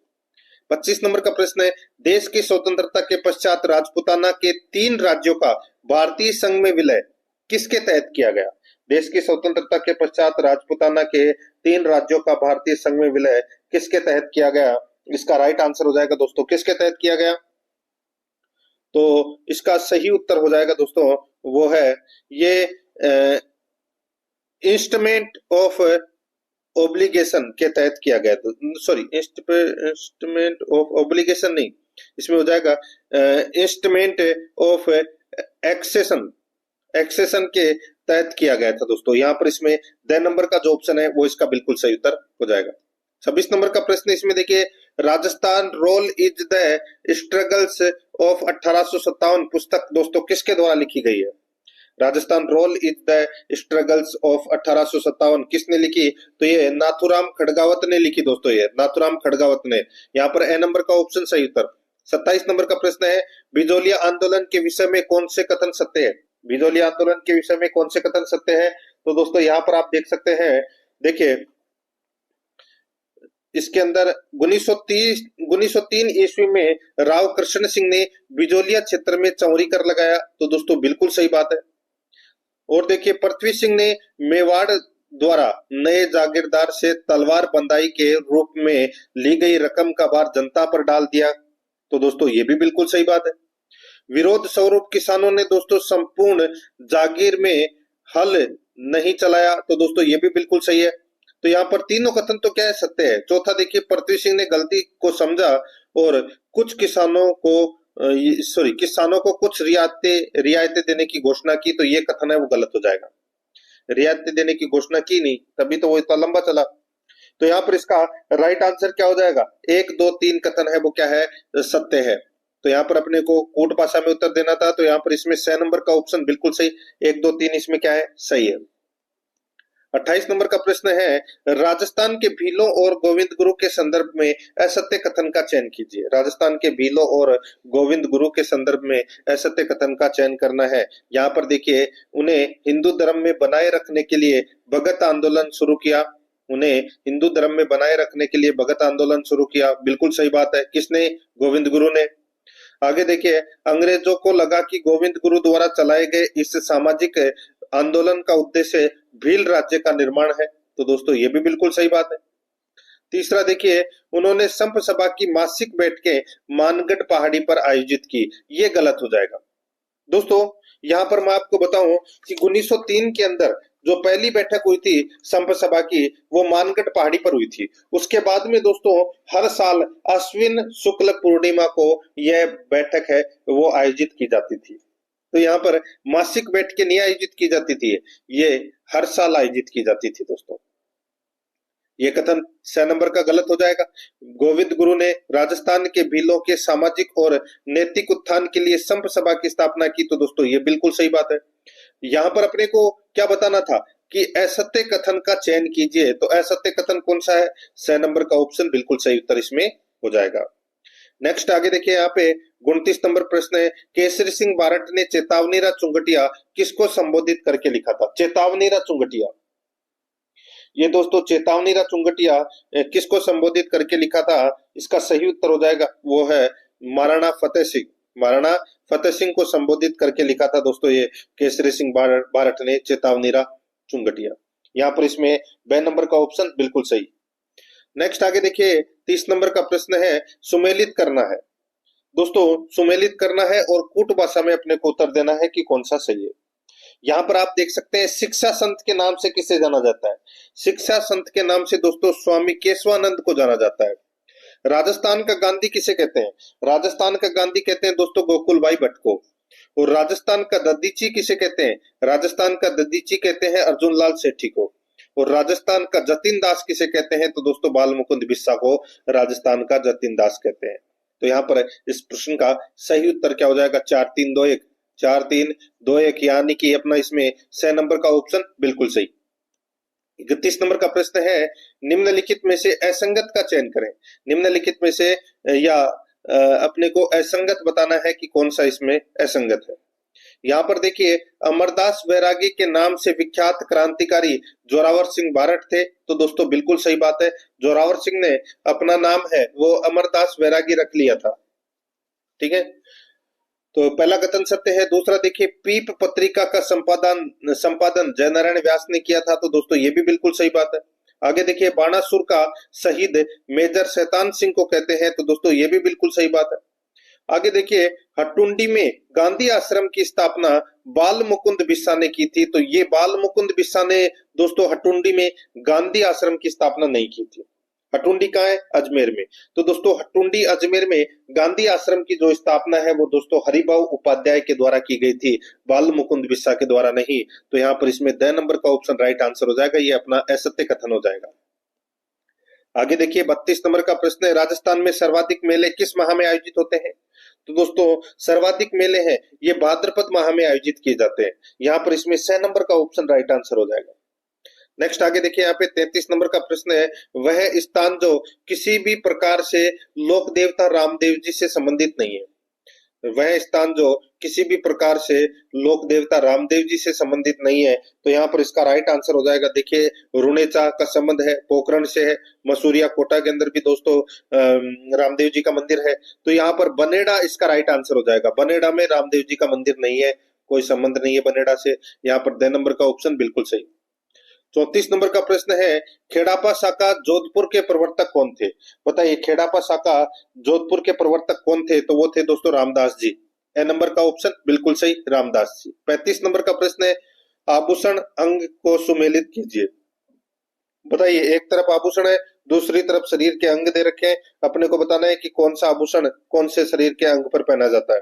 [SPEAKER 1] 25 नंबर का प्रश्न है, देश की स्वतंत्रता के पश्चात राजपूताना के 3 राज्यों का भारतीय संघ में विलय किसके तहत किया गया? देश की स्वतंत्रता के पश्चात राजपूताना के 3 राज्यों का भारतीय संघ में विलय किसके तहत किया गया? इसका राइट आंसर हो जाएगा दोस्तों किसके तहत किया गया? तो इसका सही उत्तर हो जाएगा दोस्तों वो है ये इंस्ट्रूमेंट ऑफ ऑब्लिगेशन के तहत किया गया। तो सॉरी इंस्ट्रूमेंट ऑफ ऑब्लिगेशन नहीं, इसमें हो जाएगा इंस्ट्रूमेंट ऑफ एक्सेशन के तहत किया गया था दोस्तों। यहाँ पर इसमें द नंबर का जो ऑप्शन है वो इसका बिल्कुल सही उत्तर हो जाएगा। 26 नंबर का प्रश्न इसमें देखिए, Rajasthan role is the struggles of 1857 पुस्तक दोस्तों किसके द्वारा लिखी गई है? Rajasthan role is the struggles of 1857 किसने लिखी? तो ये नाथुराम खड़गावत ने लिखी दोस्तों, ये नाथुराम खड़गावत ने। यहाँ पर ए नंबर का ऑप्शन सही उत्तर। 27 नंबर का प्रश्न है, बिजोलिया आंदोलन के विषय में कौन से कथन सत्य है? बिजोलिया आंदोलन के विषय में कौन से कथन सत्य है? तो दोस्तों यहाँ पर आप देख सकते हैं, देखिए इसके अंदर 1903 ईस्वी में राव कृष्ण सिंह ने बिजोलिया क्षेत्र में चौरी कर लगाया, तो दोस्तों बिल्कुल सही बात है। और देखिए पृथ्वी सिंह ने मेवाड़ द्वारा नए जागीरदार से तलवार बंदाई के रूप में ली गई रकम का भार जनता पर डाल दिया, तो दोस्तों ये भी बिल्कुल सही बात है। विरोध स्वरूप किसानों ने दोस्तों संपूर्ण जागीर में हल नहीं चलाया, तो दोस्तों ये भी बिल्कुल सही है। तो यहाँ पर तीनों कथन तो क्या है सत्य है। चौथा देखिए पृथ्वी सिंह ने गलती को समझा और कुछ किसानों को कुछ रियायतें देने की घोषणा की, तो ये कथन है वो गलत हो जाएगा। रियायतें देने की घोषणा की नहीं, तभी तो वो इतना लंबा चला। तो यहाँ पर इसका राइट आंसर क्या हो जाएगा? 1, 2, 3 कथन है वो क्या है? सत्य है। तो यहाँ पर अपने को कोट भाषा में उत्तर देना था, तो यहाँ पर इसमें 6 नंबर का ऑप्शन बिल्कुल सही। 1, 2, 3 इसमें क्या है? सही है। 28 नंबर का प्रश्न है, राजस्थान के भीलों और गोविंद गुरु के संदर्भ में असत्य कथन का चयन कीजिए। राजस्थान के भीलों और गोविंद गुरु के संदर्भ में असत्य कथन का चयन करना है। यहाँ पर देखिए उन्हें हिंदू धर्म में बनाए रखने के लिए भगत आंदोलन शुरू किया, उन्हें हिंदू धर्म में बनाए रखने के लिए भगत आंदोलन शुरू किया, बिल्कुल सही बात है। किसने? गोविंद गुरु ने। आगे देखिए, अंग्रेजों को लगा कि गोविंद गुरु द्वारा चलाए गए इस सामाजिक आंदोलन का उद्देश्य भील राज्य का निर्माण है, तो दोस्तों ये भी बिल्कुल सही बात है। तीसरा देखिए, उन्होंने संप सभा की मासिक बैठकें मानगढ़ पहाड़ी पर आयोजित की, ये गलत हो जाएगा। दोस्तों यहाँ पर मैं आपको बताऊं कि 1903 के अंदर जो पहली बैठक हुई थी संप सभा की, वो मानगढ़ पहाड़ी पर हुई थी। उसके बाद में दोस्तों हर साल अश्विन शुक्ल पूर्णिमा को यह बैठक है वो आयोजित की जाती थी। तो यहाँ पर मासिक बैठकें नहीं आयोजित की जाती थी, ये हर साल आयोजित की जाती थी दोस्तों। ये कथन 6 नंबर का गलत हो जाएगा। गोविंद गुरु ने राजस्थान के भीलों के सामाजिक और नैतिक उत्थान के लिए संप सभा की स्थापना की, तो दोस्तों ये बिल्कुल सही बात है। यहाँ पर अपने को क्या बताना था कि असत्य कथन का चयन कीजिए, तो असत्य कथन कौन सा है? 6 नंबर का ऑप्शन बिल्कुल सही उत्तर इसमें हो जाएगा। नेक्स्ट आगे देखिए, यहाँ पे 29 नंबर प्रश्न है, केसरी सिंह बारट ने चेतावनीरा चुंगटिया किसको संबोधित करके लिखा था? चेतावनीरा चुंगटिया, ये दोस्तों चेतावनीरा चुंगटिया किसको संबोधित करके लिखा था? इसका सही उत्तर हो जाएगा वो है महाराणा फतेह सिंह। महाराणा फतेह सिंह को संबोधित करके लिखा था दोस्तों ये केसरी सिंह बारट ने चेतावनीरा चुंगटिया। यहाँ पर इसमें बे नंबर का ऑप्शन बिल्कुल सही। नेक्स्ट आगे देखिए, 30 नंबर का प्रश्न है, सुमेलित करना है। दोस्तों सुमेलित करना है और कूट भाषा में अपने को उत्तर देना है कि कौन सा सही है। यहाँ पर आप देख सकते हैं शिक्षा संत के नाम से किसे जाना जाता है? शिक्षा संत के नाम से दोस्तों स्वामी केशवानंद को जाना जाता है। राजस्थान का गांधी किसे कहते हैं? राजस्थान का गांधी कहते हैं दोस्तों गोकुल भाई भट्ट को। और राजस्थान का ददीची किसे कहते हैं? राजस्थान का ददीची कहते हैं अर्जुन लाल सेठी को। और राजस्थान का जतिन दास किसे कहते हैं? तो दोस्तों बाल मुकुंद बिस्सा को राजस्थान का जतिन दास कहते हैं। तो यहाँ पर इस प्रश्न का सही उत्तर क्या हो जाएगा? 4-3-2-1, 4-3-2-1, यानी कि अपना इसमें 6 नंबर का ऑप्शन बिल्कुल सही। 31 नंबर का प्रश्न है, निम्नलिखित में से असंगत का चयन करें। निम्नलिखित में से या अपने को असंगत बताना है कि कौन सा इसमें असंगत है। यहाँ पर देखिए, अमरदास बैरागी के नाम से विख्यात क्रांतिकारी जोरावर सिंह बारट थे, तो दोस्तों बिल्कुल सही बात है। जोरावर सिंह ने अपना नाम है वो अमरदास बैरागी रख लिया था, ठीक है। तो पहला कथन सत्य है। दूसरा देखिए, पीप पत्रिका का संपादन जयनारायण व्यास ने किया था, तो दोस्तों ये भी बिल्कुल सही बात है। आगे देखिए, बाणासुर का शहीद मेजर शैतान सिंह को कहते हैं, तो दोस्तों ये भी बिल्कुल सही बात है। आगे देखिए, हटुंडी में गांधी आश्रम की स्थापना बाल मुकुंद बिस्सा ने की थी, तो ये बाल मुकुंद बिस्सा ने दोस्तों हटुंडी में गांधी आश्रम की स्थापना नहीं की थी। हटुंडी कहाँ है? अजमेर में। तो दोस्तों हटुंडी अजमेर में गांधी आश्रम की जो स्थापना है वो दोस्तों हरिभाऊ उपाध्याय के द्वारा की गई थी, बाल मुकुंद बिस्सा के द्वारा नहीं। तो यहाँ पर इसमें 2 नंबर का ऑप्शन राइट आंसर हो जाएगा, ये अपना असत्य कथन हो जाएगा। आगे देखिए, 32 नंबर का प्रश्न है, राजस्थान में सर्वाधिक मेले किस माह में आयोजित होते हैं? तो दोस्तों सर्वाधिक मेले हैं ये भाद्रपद माह में आयोजित किए जाते हैं। यहाँ पर इसमें 6 नंबर का ऑप्शन राइट आंसर हो जाएगा। नेक्स्ट आगे देखिए, यहाँ पे 33 नंबर का प्रश्न है, वह स्थान जो किसी भी प्रकार से लोक देवता रामदेव जी से संबंधित नहीं है। वह स्थान जो किसी भी प्रकार से लोक देवता रामदेव जी से संबंधित नहीं है, तो यहाँ पर इसका राइट आंसर हो जाएगा। देखिए, रुणेचा का संबंध है, पोखरण से है, मसूरिया कोटा के अंदर भी दोस्तों रामदेव जी का मंदिर है। तो यहाँ पर बनेड़ा इसका राइट आंसर हो जाएगा। बनेड़ा में रामदेव जी का मंदिर नहीं है, कोई संबंध नहीं है बनेड़ा से। यहाँ पर 2 नंबर का ऑप्शन बिल्कुल सही। 34 नंबर का प्रश्न है, खेड़ापा शाखा जोधपुर के प्रवर्तक कौन थे? बताइए, खेड़ापा शाखा जोधपुर के प्रवर्तक कौन थे? तो वो थे दोस्तों रामदास जी। ए नंबर का ऑप्शन बिल्कुल सही, रामदास जी। 35 नंबर का प्रश्न है, आभूषण अंग को सुमेलित कीजिए। बताइए, एक तरफ आभूषण है, दूसरी तरफ शरीर के अंग दे रखे हैं, अपने को बताना है कि कौन सा आभूषण कौन से शरीर के अंग पर पहना जाता है।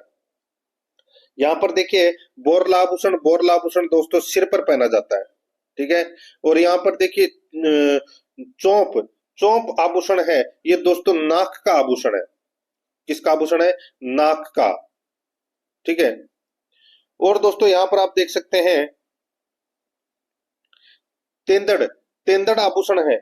[SPEAKER 1] यहाँ पर देखिए, बोरला आभूषण दोस्तों सिर पर पहना जाता है, ठीक है। और यहाँ पर देखिए, चौंप आभूषण है, ये दोस्तों नाक का आभूषण है। किसका आभूषण है? नाक का, ठीक है। और दोस्तों यहाँ पर आप देख सकते हैं तेंदड़ आभूषण है,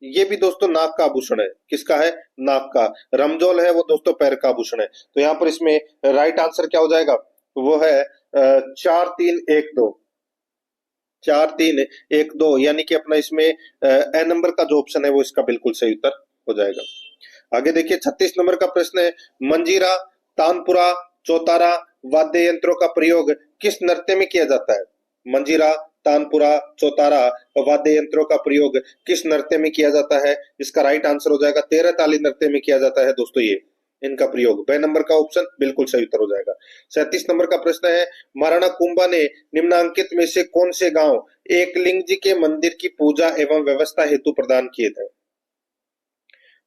[SPEAKER 1] ये भी दोस्तों नाक का आभूषण है। किसका है? नाक का। रमजोल है वो दोस्तों पैर का आभूषण है। तो यहाँ पर इसमें राइट आंसर क्या हो जाएगा? वो है 4-3-1-2, 4-3-1-2, यानी कि अपना इसमें ए नंबर का जो ऑप्शन है वो इसका बिल्कुल सही उत्तर हो जाएगा। आगे देखिए, 36 नंबर का प्रश्न है, मंजीरा, तानपुरा, चौतारा वाद्य यंत्रों का प्रयोग किस नृत्य में किया जाता है? मंजीरा, तानपुरा, चौतारा वाद्य यंत्रों का प्रयोग किस नृत्य में किया जाता है? इसका राइट आंसर हो जाएगा 13 ताली नृत्य में किया जाता है दोस्तों ये इनका प्रयोग। ब नंबर का ऑप्शन बिल्कुल सही उत्तर हो जाएगा। 37 नंबर का प्रश्न है, महाराणा कुंभा ने निम्नांकित में से कौन से गांव एकलिंग जी के मंदिर की पूजा एवं व्यवस्था हेतु प्रदान किए थे?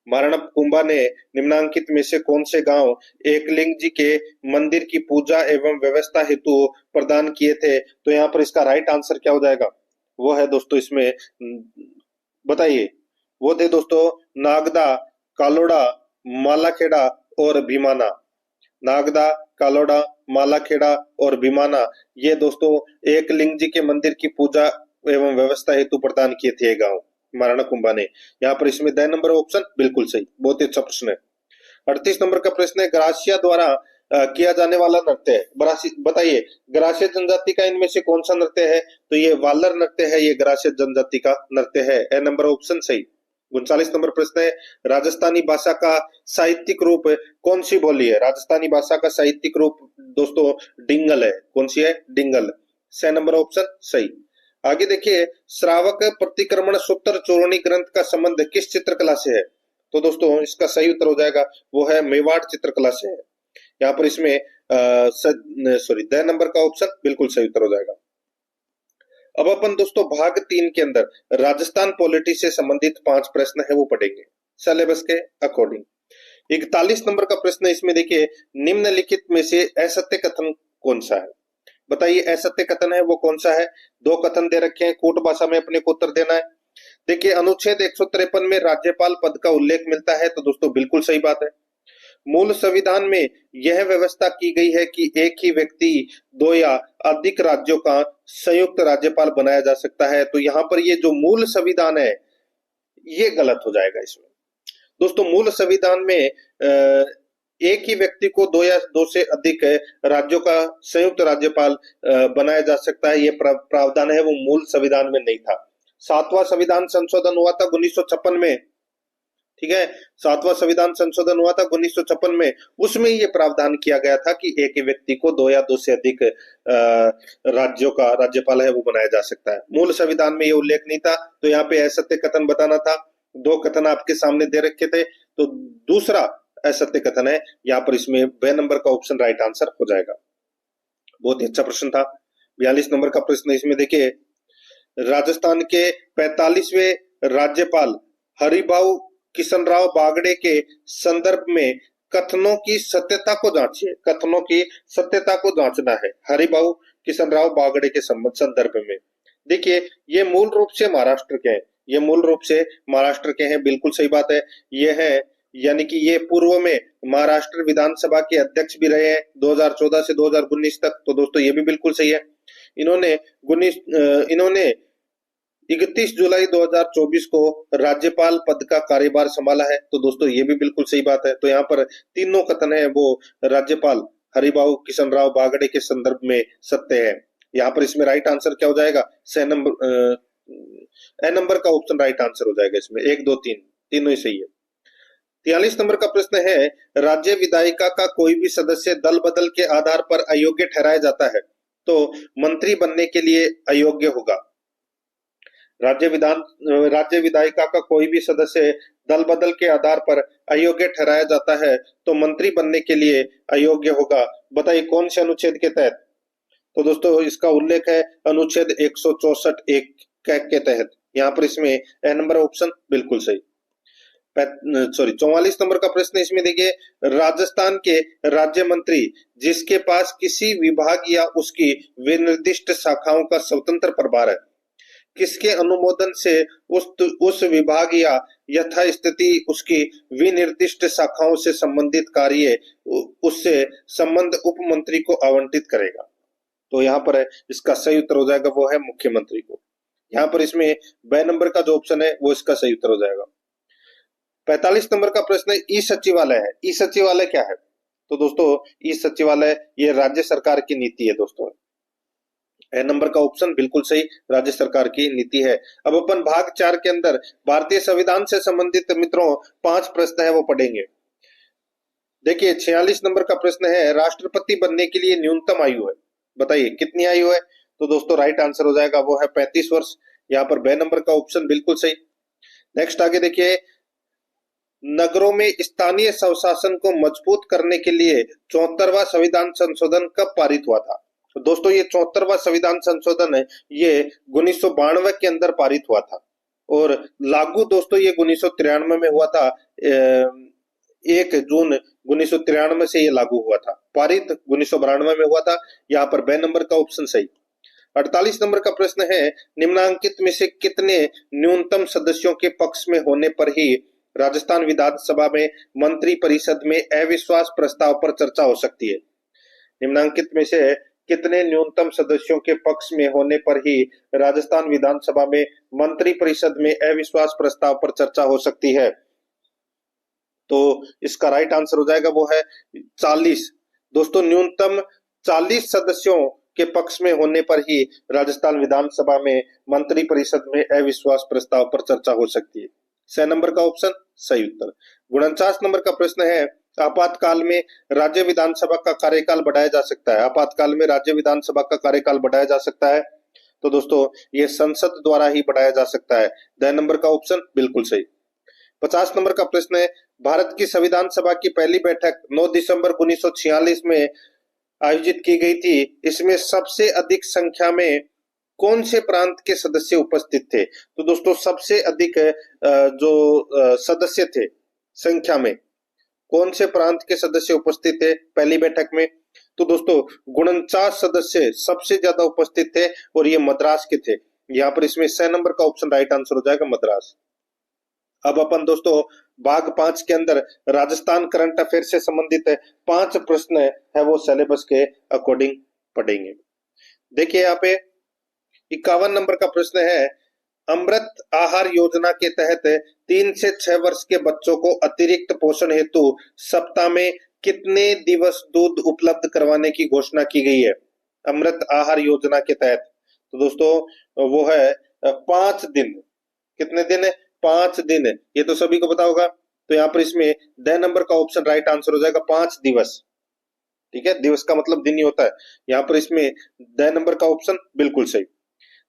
[SPEAKER 1] महाराणा कुंभा ने निम्नांकित में से कौन से गांव एकलिंग जी के मंदिर की पूजा एवं व्यवस्था हेतु प्रदान किए थे? तो यहाँ पर इसका राइट आंसर क्या हो जाएगा? वो है दोस्तों इसमें बताइए, वो थे दोस्तों नागदा, कालोड़ा, मालाखेड़ा और भीमाना। नागदा, कालोड़ा, मालाखेड़ा और भीमाना ये दोस्तों एकलिंग जी के मंदिर की पूजा एवं व्यवस्था हेतु प्रदान किए थे गांव महाराणा कुंभा ने। यहाँ पर इसमें द नंबर ऑप्शन बिल्कुल सही, बहुत ही अच्छा प्रश्न है। 38 नंबर का प्रश्न है, ग्रासिया द्वारा किया जाने वाला नृत्य है, बताइए ग्रासिया जनजाति का इनमें से कौन सा नृत्य है? तो ये वालर नृत्य है, ये ग्रासिया जनजाति का नृत्य है। ए नंबर ऑप्शन सही। 39 नंबर प्रश्न है, राजस्थानी भाषा का साहित्यिक रूप कौन सी बोली है? राजस्थानी भाषा का साहित्यिक रूप दोस्तों डिंगल है। कौन सी है? डिंगल। स नंबर ऑप्शन सही। आगे देखिए, श्रावक प्रतिक्रमण सूत्र चूर्णी ग्रंथ का संबंध किस चित्रकला से है? तो दोस्तों इसका सही उत्तर हो जाएगा वो है मेवाड़ चित्रकला से है। यहाँ पर इसमें द नंबर का ऑप्शन बिल्कुल सही उत्तर हो जाएगा। अब अपन दोस्तों भाग 3 के अंदर राजस्थान पॉलिटी से संबंधित 5 प्रश्न है वो पढ़ेंगे सिलेबस के अकॉर्डिंग। 41 नंबर का प्रश्न इसमें देखिए, निम्नलिखित में से असत्य कथन कौन सा है? बताइए असत्य कथन है वो कौन सा है? 2 कथन दे रखे हैं, कूट भाषा में अपने को उत्तर देना है। देखिए अनुच्छेद 153 में राज्यपाल पद का उल्लेख मिलता है, तो दोस्तों बिल्कुल सही बात है। मूल संविधान में यह व्यवस्था की गई है कि एक ही व्यक्ति 2 या अधिक राज्यों का संयुक्त राज्यपाल बनाया जा सकता है, तो यहाँ पर ये जो मूल संविधान है ये गलत हो जाएगा इसमें। दोस्तों मूल संविधान में एक ही व्यक्ति को 2 या 2 से अधिक राज्यों का संयुक्त राज्यपाल बनाया जा सकता है, ये प्रावधान है वो मूल संविधान में नहीं था। 7वां संविधान संशोधन हुआ था 1956 में, ठीक है, 7वां संविधान संशोधन हुआ था 1956 में, उसमें ये प्रावधान किया गया था कि एक ही व्यक्ति को 2 या 2 से अधिक राज्यों का राज्यपाल है वो बनाया जा सकता है। मूल संविधान में ये उल्लेख नहीं था, तो यहाँ पे असत्य कथन बताना था। 2 कथन आपके सामने दे रखे थे, तो दूसरा असत्य कथन है, यहाँ पर इसमें ब नंबर का ऑप्शन राइट आंसर हो जाएगा। बहुत ही अच्छा प्रश्न था। 42 नंबर का प्रश्न इसमें देखिए, राजस्थान के 45वें राज्यपाल हरिभाऊ किशनराव बागड़े के संदर्भ में कथनों की सत्यता को जांचिए। कथनों की सत्यता को जांचना है हरिभाऊ किशनराव बागड़े के संदर्भ में। देखिए ये मूल रूप से महाराष्ट्र के हैं, ये मूल रूप से महाराष्ट्र के हैं, बिल्कुल सही बात है। ये है यानी कि ये पूर्व में महाराष्ट्र विधानसभा के अध्यक्ष भी रहे हैं 2014 से 2019 तक, तो दोस्तों ये भी बिल्कुल सही है। इन्होंने 31 जुलाई 2024 को राज्यपाल पद का कार्यभार संभाला है, तो दोस्तों ये भी बिल्कुल सही बात है। तो यहाँ पर तीनों कथन है वो राज्यपाल हरिभाऊ किशनराव बागड़े के संदर्भ में सत्य है। यहाँ पर इसमें राइट आंसर क्या हो जाएगा? ए नंबर का ऑप्शन राइट आंसर हो जाएगा इसमें। 1 2 3 तीनों ही सही है। 43 नंबर का प्रश्न है, राज्य विधायिका का कोई भी सदस्य दल बदल के आधार पर अयोग्य ठहराया जाता है तो मंत्री बनने के लिए अयोग्य होगा। राज्य विधायिका का कोई भी सदस्य दल बदल के आधार पर अयोग्य ठहराया जाता है तो मंत्री बनने के लिए अयोग्य होगा। बताइए कौन से अनुच्छेद के तहत? तो दोस्तों इसका उल्लेख है अनुच्छेद 164(1) के तहत। यहाँ पर इसमें ए नंबर ऑप्शन बिल्कुल सही। 44 नंबर का प्रश्न इसमें देखिए, राजस्थान के राज्य मंत्री जिसके पास किसी विभाग या उसकी विनिर्दिष्ट शाखाओं का स्वतंत्र प्रभार है, किसके अनुमोदन से उस विभाग या यथास्थिति उसकी विनिर्दिष्ट शाखाओं से संबंधित कार्य उससे संबंध उप मंत्री को आवंटित करेगा? तो यहाँ पर इसका सही उत्तर हो जाएगा वो है मुख्यमंत्री को। यहाँ पर इसमें ब नंबर का जो ऑप्शन है वो इसका सही उत्तर हो जाएगा। 45 नंबर का प्रश्न ई सचिवालय है। ई सचिवालय क्या है? तो दोस्तों ई सचिवालय ये राज्य सरकार की नीति है दोस्तों। ए नंबर का ऑप्शन बिल्कुल सही, राज्य सरकार की नीति है। अब अपन भाग 4 के अंदर भारतीय संविधान से संबंधित मित्रों 5 प्रश्न है वो पढ़ेंगे। देखिए 46 नंबर का प्रश्न है, राष्ट्रपति बनने के लिए न्यूनतम आयु है, बताइए कितनी आयु है? तो दोस्तों राइट आंसर हो जाएगा वो है 35 वर्ष। यहाँ पर बे नंबर का ऑप्शन बिल्कुल सही। नेक्स्ट आगे देखिए, नगरों में स्थानीय स्वशासन को मजबूत करने के लिए 74वां संविधान संशोधन कब पारित हुआ था? तो दोस्तों ये 74वां संविधान संशोधन है, ये 1992 के अंदर पारित हुआ था और लागू दोस्तों ये 1993 में हुआ था। 1 जून 1993 से ये लागू हुआ था, पारित 1992 में हुआ था। यहाँ पर बे नंबर का ऑप्शन सही। 48 नंबर का प्रश्न है, निम्नांकित में से कितने न्यूनतम सदस्यों के पक्ष में होने पर ही राजस्थान विधानसभा में मंत्री परिषद में अविश्वास प्रस्ताव पर चर्चा हो सकती है? निम्नांकित में से कितने न्यूनतम सदस्यों के पक्ष में होने पर ही राजस्थान विधानसभा में मंत्री परिषद में अविश्वास प्रस्ताव पर चर्चा हो सकती है? तो इसका राइट आंसर हो जाएगा वो है 40। दोस्तों न्यूनतम 40 सदस्यों के पक्ष में होने पर ही राजस्थान विधानसभा में मंत्री परिषद में अविश्वास प्रस्ताव पर चर्चा हो सकती है। 6 नंबर का ऑप्शन सही उत्तर। 49 नंबर का प्रश्न है, आपातकाल में राज्य विधानसभा का कार्यकाल बढ़ाया जा सकता है? आपातकाल में राज्य विधानसभा का कार्यकाल बढ़ाया जा सकता है? तो दोस्तों ये संसद द्वारा ही बढ़ाया जा सकता है। 10 नंबर का ऑप्शन बिल्कुल सही। 50 नंबर का प्रश्न है, भारत की संविधान सभा की पहली बैठक 9 दिसंबर 1946 में आयोजित की गई थी। इसमें सबसे अधिक संख्या में कौन से प्रांत के सदस्य उपस्थित थे? तो दोस्तों सबसे अधिक जो सदस्य थे संख्या में, कौन से प्रांत के सदस्य उपस्थित थे पहली बैठक में? तो दोस्तों 49 सदस्य सबसे ज्यादा उपस्थित थे और ये मद्रास के थे। यहाँ पर इसमें 6 नंबर का ऑप्शन राइट आंसर हो जाएगा, मद्रास। अब अपन दोस्तों भाग 5 के अंदर राजस्थान करंट अफेयर से संबंधित 5 प्रश्न है वो सिलेबस के अकॉर्डिंग पढ़ेंगे। देखिए यहाँ पे 51 नंबर का प्रश्न है, अमृत आहार योजना के तहत 3 से 6 वर्ष के बच्चों को अतिरिक्त पोषण हेतु सप्ताह में कितने दिवस दूध उपलब्ध करवाने की घोषणा की गई है? अमृत आहार योजना के तहत तो दोस्तों वो है 5 दिन। कितने दिन है? 5 दिन। ये तो सभी को पता होगा। तो यहाँ पर इसमें 10 नंबर का ऑप्शन राइट आंसर हो जाएगा, 5 दिवस। ठीक है, दिवस का मतलब दिन ही होता है। यहाँ पर इसमें 10 नंबर का ऑप्शन बिल्कुल सही।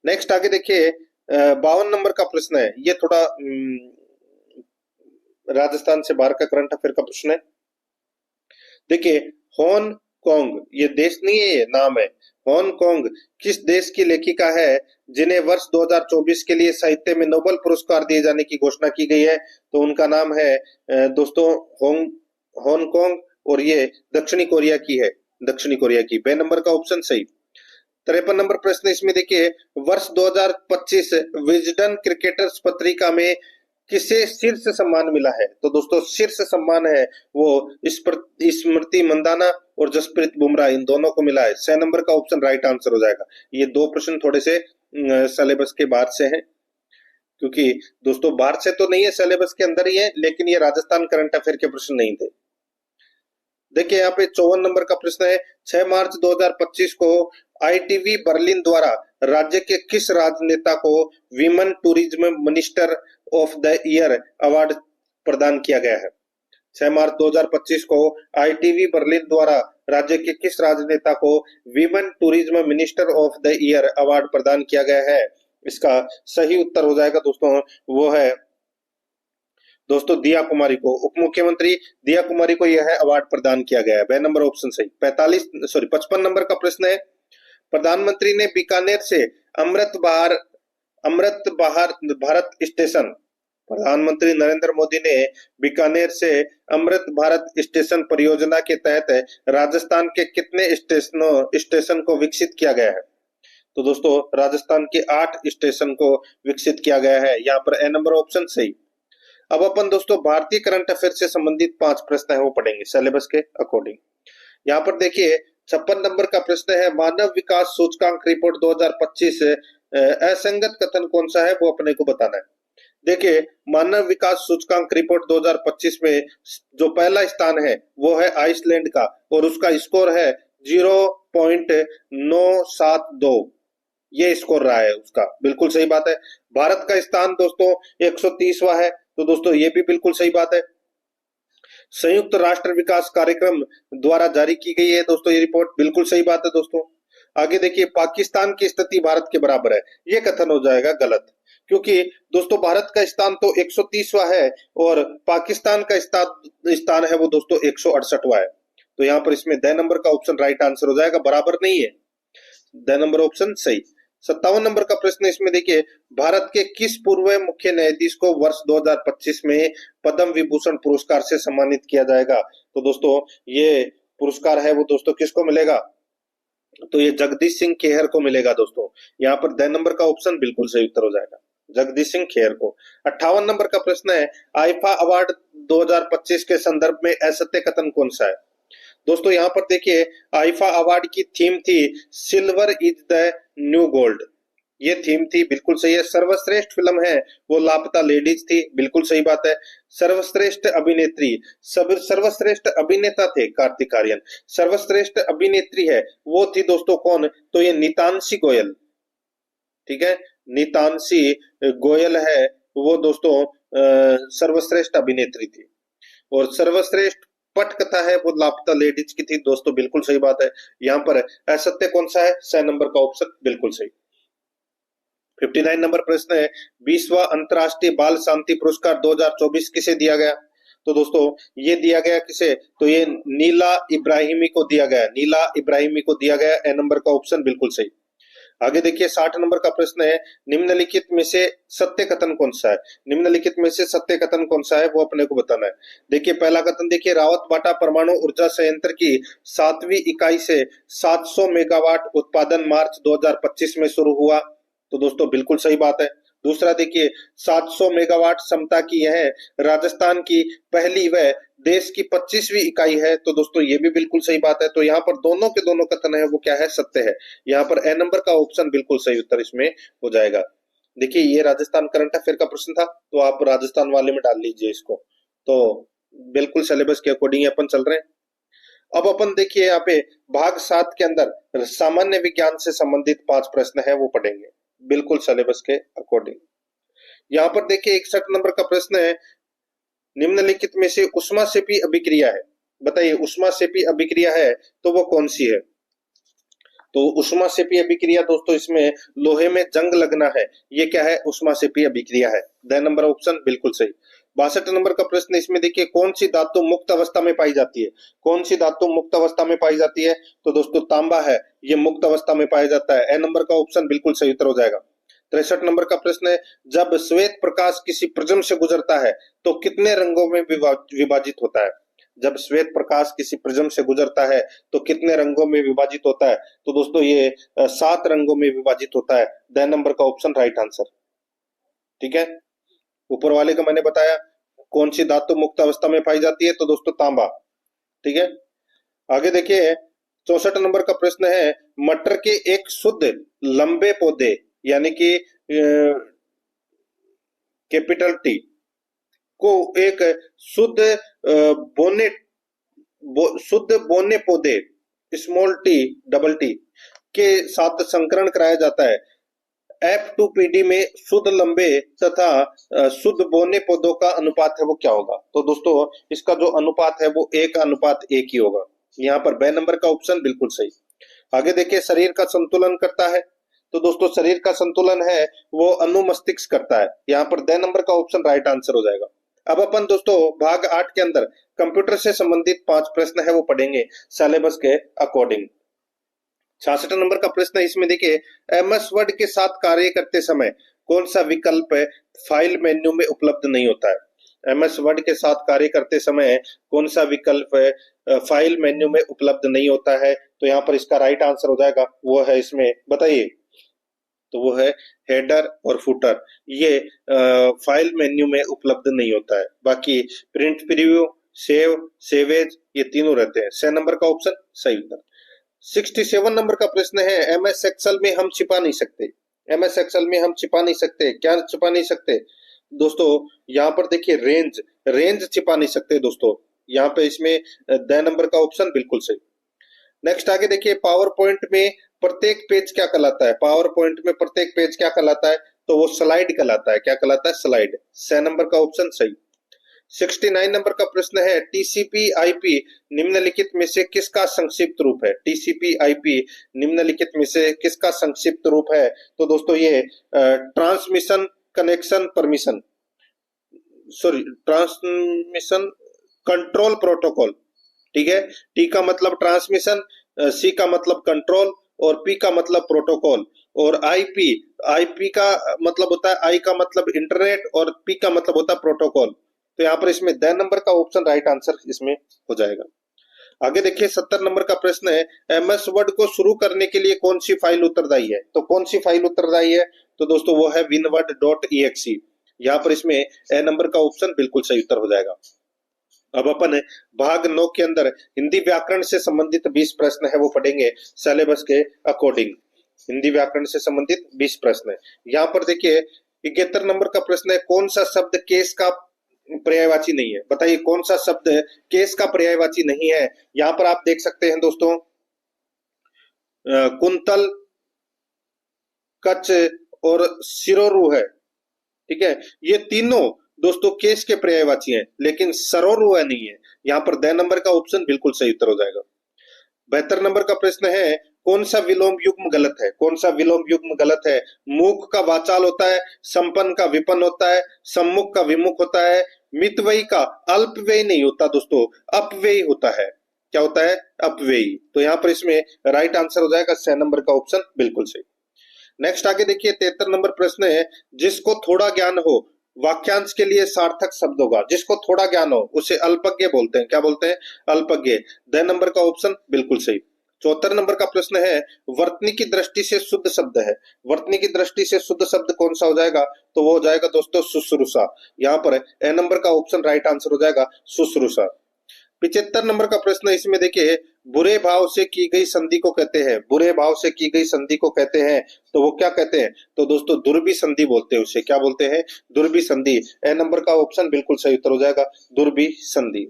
[SPEAKER 1] नेक्स्ट आगे देखिए 52 नंबर का प्रश्न है, ये थोड़ा राजस्थान से बाहर का करंट अफेयर का प्रश्न है। देखिए हांगकांग, ये देश नहीं है, ये नाम है। हांगकांग किस देश की लेखिका है जिन्हें वर्ष 2024 के लिए साहित्य में नोबेल पुरस्कार दिए जाने की घोषणा की गई है? तो उनका नाम है दोस्तों हांगकांग और ये दक्षिणी कोरिया की है, दक्षिणी कोरिया की। बे नंबर का ऑप्शन सही। 53 नंबर प्रश्न इसमें देखिए, वर्ष 2025 विजडन क्रिकेटर्स पत्रिका में किसे शीर्ष सम्मान मिला है? तो दोस्तों शीर्ष सम्मान है वो स्मृति मंदाना और जसप्रीत बुमराह, इन दोनों को मिला है। 6 नंबर का ऑप्शन राइट आंसर हो जाएगा। ये 2 प्रश्न थोड़े से सिलेबस के बाहर से हैं, क्योंकि दोस्तों बाहर से तो नहीं है, सिलेबस के अंदर ही है, लेकिन ये राजस्थान करंट अफेयर के प्रश्न नहीं थे। देखिए यहाँ पे 54 नंबर का प्रश्न है, 6 मार्च 2025 को आईटीवी बर्लिन द्वारा राज्य के किस राजनेता को women tourism minister of the year award प्रदान किया गया है? 6 मार्च 2025 को आईटीवी बर्लिन द्वारा राज्य के किस राजनेता को women tourism minister of the year award प्रदान किया गया है? इसका सही उत्तर हो जाएगा दोस्तों वो है दोस्तों दिया कुमारी को, उप मुख्यमंत्री दिया कुमारी को यह अवार्ड प्रदान किया गया है। बे नंबर ऑप्शन सही। 55 नंबर का प्रश्न है, प्रधानमंत्री ने बीकानेर से अमृत भारत स्टेशन, प्रधानमंत्री नरेंद्र मोदी ने बीकानेर से अमृत भारत स्टेशन परियोजना के तहत राजस्थान के कितने स्टेशन को विकसित किया गया है? तो दोस्तों राजस्थान के 8 स्टेशन को विकसित किया गया है। यहाँ पर ए नंबर ऑप्शन सही। अब अपन दोस्तों भारतीय करंट अफेयर से संबंधित 5 प्रश्न है वो पढ़ेंगे सिलेबस के अकॉर्डिंग। यहाँ पर देखिए 56 नंबर का प्रश्न है, मानव विकास सूचकांक रिपोर्ट 2025 असंगत कथन कौन सा है वो अपने को बताना है। देखिए मानव विकास सूचकांक रिपोर्ट 2025 में जो पहला स्थान है वो है आइसलैंड का और उसका स्कोर है 0.972। ये स्कोर रहा है उसका, बिल्कुल सही बात है। भारत का स्थान दोस्तों 130वां है, तो दोस्तों ये भी बिल्कुल सही बात है। संयुक्त राष्ट्र विकास कार्यक्रम द्वारा जारी की गई है दोस्तों ये रिपोर्ट, बिल्कुल सही बात है दोस्तों। आगे देखिए पाकिस्तान की स्थिति भारत के बराबर है, ये कथन हो जाएगा गलत, क्योंकि दोस्तों भारत का स्थान तो 130वां है और पाकिस्तान का स्थान है वो दोस्तों 168वां है। तो यहाँ पर इसमें द नंबर का ऑप्शन राइट आंसर हो जाएगा, बराबर नहीं है, द नंबर ऑप्शन सही। 57 नंबर का प्रश्न इसमें देखिए, भारत के किस पूर्व मुख्य न्यायाधीश को वर्ष 2025 में पद्म विभूषण पुरस्कार से सम्मानित किया जाएगा? तो दोस्तों ये पुरस्कार है वो दोस्तों किसको मिलेगा? तो ये जगदीश सिंह खेहर को मिलेगा दोस्तों। यहाँ पर द नंबर का ऑप्शन बिल्कुल सही उत्तर हो जाएगा, जगदीश सिंह खेहर को। 58 नंबर का प्रश्न है, आईफा अवार्ड 2025 के संदर्भ में असत्य कथन कौन सा है? दोस्तों यहाँ पर देखिए आईफा अवार्ड की थीम थी silver is the new gold, ये थीम थी, बिल्कुल सही है। सर्वश्रेष्ठ फिल्म है वो लापता लेडीज थी, बिल्कुल सही बात है। सर्वश्रेष्ठ अभिनेत्री, सर्वश्रेष्ठ अभिनेता थे कार्तिक आर्यन। सर्वश्रेष्ठ अभिनेत्री है वो थी दोस्तों कौन? तो ये नीतांशी गोयल, ठीक है, नीतांशी गोयल है वो दोस्तों सर्वश्रेष्ठ अभिनेत्री थी। और सर्वश्रेष्ठ पटकथा है वो लापता लेडीज की थी दोस्तों, बिल्कुल सही बात है। यहाँ पर असत्य कौन सा है? स नंबर का ऑप्शन बिल्कुल सही। 59 नंबर प्रश्न है, 20वां अंतरराष्ट्रीय बाल शांति पुरस्कार 2024 किसे दिया गया? तो दोस्तों ये दिया गया किसे? तो ये नीला इब्राहिमी को दिया गया, नीला इब्राहिमी को दिया गया, ए नंबर का ऑप्शन बिल्कुल सही। आगे देखिए 60 नंबर का प्रश्न है, निम्नलिखित में से सत्य कथन कौन सा है? निम्नलिखित में से सत्य कथन कौन सा है वो अपने को बताना है। देखिए पहला कथन देखिए, रावतबाटा परमाणु ऊर्जा संयंत्र की 7वीं इकाई से 700 मेगावाट उत्पादन मार्च 2025 में शुरू हुआ, तो दोस्तों बिल्कुल सही बात है। दूसरा देखिए 700 मेगावाट क्षमता की यह राजस्थान की पहली व देश की 25वीं इकाई है, तो दोस्तों ये भी बिल्कुल सही बात है। तो यहाँ पर दोनों के दोनों कथन है वो क्या है? सत्य है। यहाँ पर ए नंबर का ऑप्शन बिल्कुल सही उत्तर इसमें हो जाएगा। देखिए ये राजस्थान करंट अफेयर का प्रश्न था, तो आप राजस्थान वाले में डाल लीजिए इसको, तो बिल्कुल सिलेबस के अकॉर्डिंग अपन चल रहे हैं। अब अपन देखिए यहाँ पे भाग 7 के अंदर सामान्य विज्ञान से संबंधित 5 प्रश्न है वो पढ़ेंगे, बिल्कुल सिलेबस के अकॉर्डिंग। यहाँ पर देखिए 61 नंबर का प्रश्न है, निम्नलिखित में से ऊष्माक्षेपी अभिक्रिया है, बताइए ऊष्माक्षेपी अभिक्रिया है तो वो कौन सी है? तो ऊष्माक्षेपी अभिक्रिया दोस्तों इसमें लोहे में जंग लगना है, ये क्या है? ऊष्माक्षेपी अभिक्रिया है, द नंबर ऑप्शन बिल्कुल सही। 62 नंबर का प्रश्न इसमें देखिए, कौन सी धातु मुक्त अवस्था में पाई जाती है? कौन सी धातु मुक्त अवस्था में पाई जाती है? तो दोस्तों तांबा है, ये मुक्त अवस्था में पाया जाता है, ए नंबर का ऑप्शन बिल्कुल सही उत्तर हो जाएगा। 63 नंबर का प्रश्न है, जब श्वेत प्रकाश किसी प्रिज्म से गुजरता है तो कितने रंगों में विभाजित होता है? जब श्वेत प्रकाश किसी प्रिज्म से गुजरता है तो कितने रंगों में विभाजित होता है? तो दोस्तों ये 7 रंगों में विभाजित होता है, द नंबर का ऑप्शन राइट आंसर, ठीक है। ऊपर वाले का मैंने बताया कौन सी धातु मुक्त अवस्था में पाई जाती है, तो दोस्तों तांबा, ठीक है। आगे देखिए 64 नंबर का प्रश्न है, मटर के एक शुद्ध लंबे पौधे यानी कि कैपिटल टी को एक शुद्ध बोने पौधे स्मॉल टी डबल टी के साथ संकरण कराया जाता है। F2PD में शुद्ध लंबे तथा शुद्ध बोने पौधों का अनुपात है वो क्या होगा? तो दोस्तों इसका जो अनुपात है वो 1:1 ही होगा। यहाँ पर बे नंबर का ऑप्शन बिल्कुल सही। आगे देखिए शरीर का संतुलन करता है, तो दोस्तों शरीर का संतुलन है वो अनुमस्तिष्क करता है, यहाँ पर द नंबर का ऑप्शन राइट आंसर हो जाएगा। अब अपन दोस्तों भाग 8 के अंदर कंप्यूटर से संबंधित 5 प्रश्न है वो पढ़ेंगे सिलेबस के अकॉर्डिंग। 66 नंबर का प्रश्न है, इसमें देखिए MS वर्ड के साथ कार्य करते समय कौन सा विकल्प फाइल मेन्यू में उपलब्ध नहीं होता है? MS वर्ड के साथ कार्य करते समय कौन सा विकल्प फाइल मेन्यू में उपलब्ध नहीं होता है? तो यहाँ पर इसका राइट आंसर हो जाएगा, वो है इसमें बताइए, तो वो है हेडर और फुटर, ये फाइल मेन्यू में उपलब्ध नहीं होता है। बाकी प्रिंट प्रीव्यू, सेव, सेवेज ये तीनों रहते हैं, स नंबर का ऑप्शन सही उत्तर। 67 नंबर का प्रश्न है, MS एक्सेल में हम छिपा नहीं सकते, MS एक्सेल में हम छिपा नहीं सकते, क्या छिपा नहीं सकते? दोस्तों यहाँ पर देखिए रेंज छिपा नहीं सकते दोस्तों, यहाँ पे इसमें द नंबर का ऑप्शन बिल्कुल सही। नेक्स्ट आगे देखिए पावर पॉइंट में प्रत्येक पेज क्या कहलाता है? पावर पॉइंट में प्रत्येक पेज क्या कहलाता है? तो वो स्लाइड कहलाता है, क्या कहलाता है? स्लाइड, स नंबर का ऑप्शन सही। 69 नंबर का प्रश्न है टीसीपी आईपी निम्नलिखित में से किसका संक्षिप्त रूप है? टीसीपी आईपी निम्नलिखित में से किसका संक्षिप्त रूप है? तो दोस्तों ये transmission connection permission, sorry transmission control protocol, ठीक है। टी का मतलब ट्रांसमिशन, सी का मतलब कंट्रोल और पी का मतलब प्रोटोकॉल, और आईपी, आईपी का मतलब होता है, आई का मतलब इंटरनेट और पी का मतलब होता है प्रोटोकॉल। तो यहाँ पर इसमें द नंबर का ऑप्शन राइट आंसर इसमें हो जाएगा। आगे देखिए 70 नंबर का प्रश्न है एमएस वर्ड को शुरू करने के लिए कौन सी फाइल उत्तरदायी है? तो कौन सी फाइल उत्तरदायी है? तो दोस्तों वो है winword.exe। यहाँ पर इसमें ए नंबर का ऑप्शन बिल्कुल सही उत्तर हो जाएगा। अब अपन भाग 9 के अंदर हिंदी व्याकरण से संबंधित 20 प्रश्न है वो पढ़ेंगे सिलेबस के अकॉर्डिंग। हिंदी व्याकरण से संबंधित 20 प्रश्न है। यहाँ पर देखिए 71 नंबर का प्रश्न है कौन सा शब्द केस का पर्यायवाची नहीं है? बताइए कौन सा शब्द केस का पर्यायवाची नहीं है? यहाँ पर आप देख सकते हैं दोस्तों कुंतल, कच और सिरोरु है, ठीक है। ये तीनों दोस्तों केस के पर्यायवाची हैं, लेकिन सरोरु नहीं है। यहाँ पर द नंबर का ऑप्शन बिल्कुल सही उत्तर हो जाएगा। 72 नंबर का प्रश्न है कौन सा विलोम युग्म गलत है? कौन सा विलोम युग्म गलत है? मूक का वाचाल होता है, संपन्न का विपन्न होता है, सम्मुख का विमुख होता है, मितव्ययी का अल्पव्ययी नहीं होता दोस्तों, अपव्ययी होता है। क्या होता है? अपव्ययी। तो यहाँ पर इसमें राइट आंसर हो जाएगा 6 नंबर का ऑप्शन बिल्कुल सही। नेक्स्ट आगे देखिए 73 नंबर प्रश्न है जिसको थोड़ा ज्ञान हो वाक्यांश के लिए सार्थक शब्द होगा। जिसको थोड़ा ज्ञान हो उसे अल्पज्ञ बोलते हैं। क्या बोलते हैं? अल्पज्ञ। द नंबर का ऑप्शन बिल्कुल सही। 74 नंबर का प्रश्न है वर्तनी की दृष्टि से शुद्ध शब्द है। वर्तनी की दृष्टि से शुद्ध शब्द कौन सा हो जाएगा? तो वो हो जाएगा दोस्तों शुश्रूषा। यहाँ पर ए नंबर का ऑप्शन राइट आंसर हो जाएगा शुश्रूषा। 75 नंबर का प्रश्न इसमें देखिए बुरे भाव से की गई संधि को कहते हैं। बुरे भाव से की गई संधि को कहते हैं, तो वो क्या कहते हैं? तो दोस्तों दुर्बी संधि बोलते हैं उसे। क्या बोलते हैं? दुर्बी संधि। ए नंबर का ऑप्शन बिल्कुल सही उत्तर हो जाएगा दुर्बी संधि।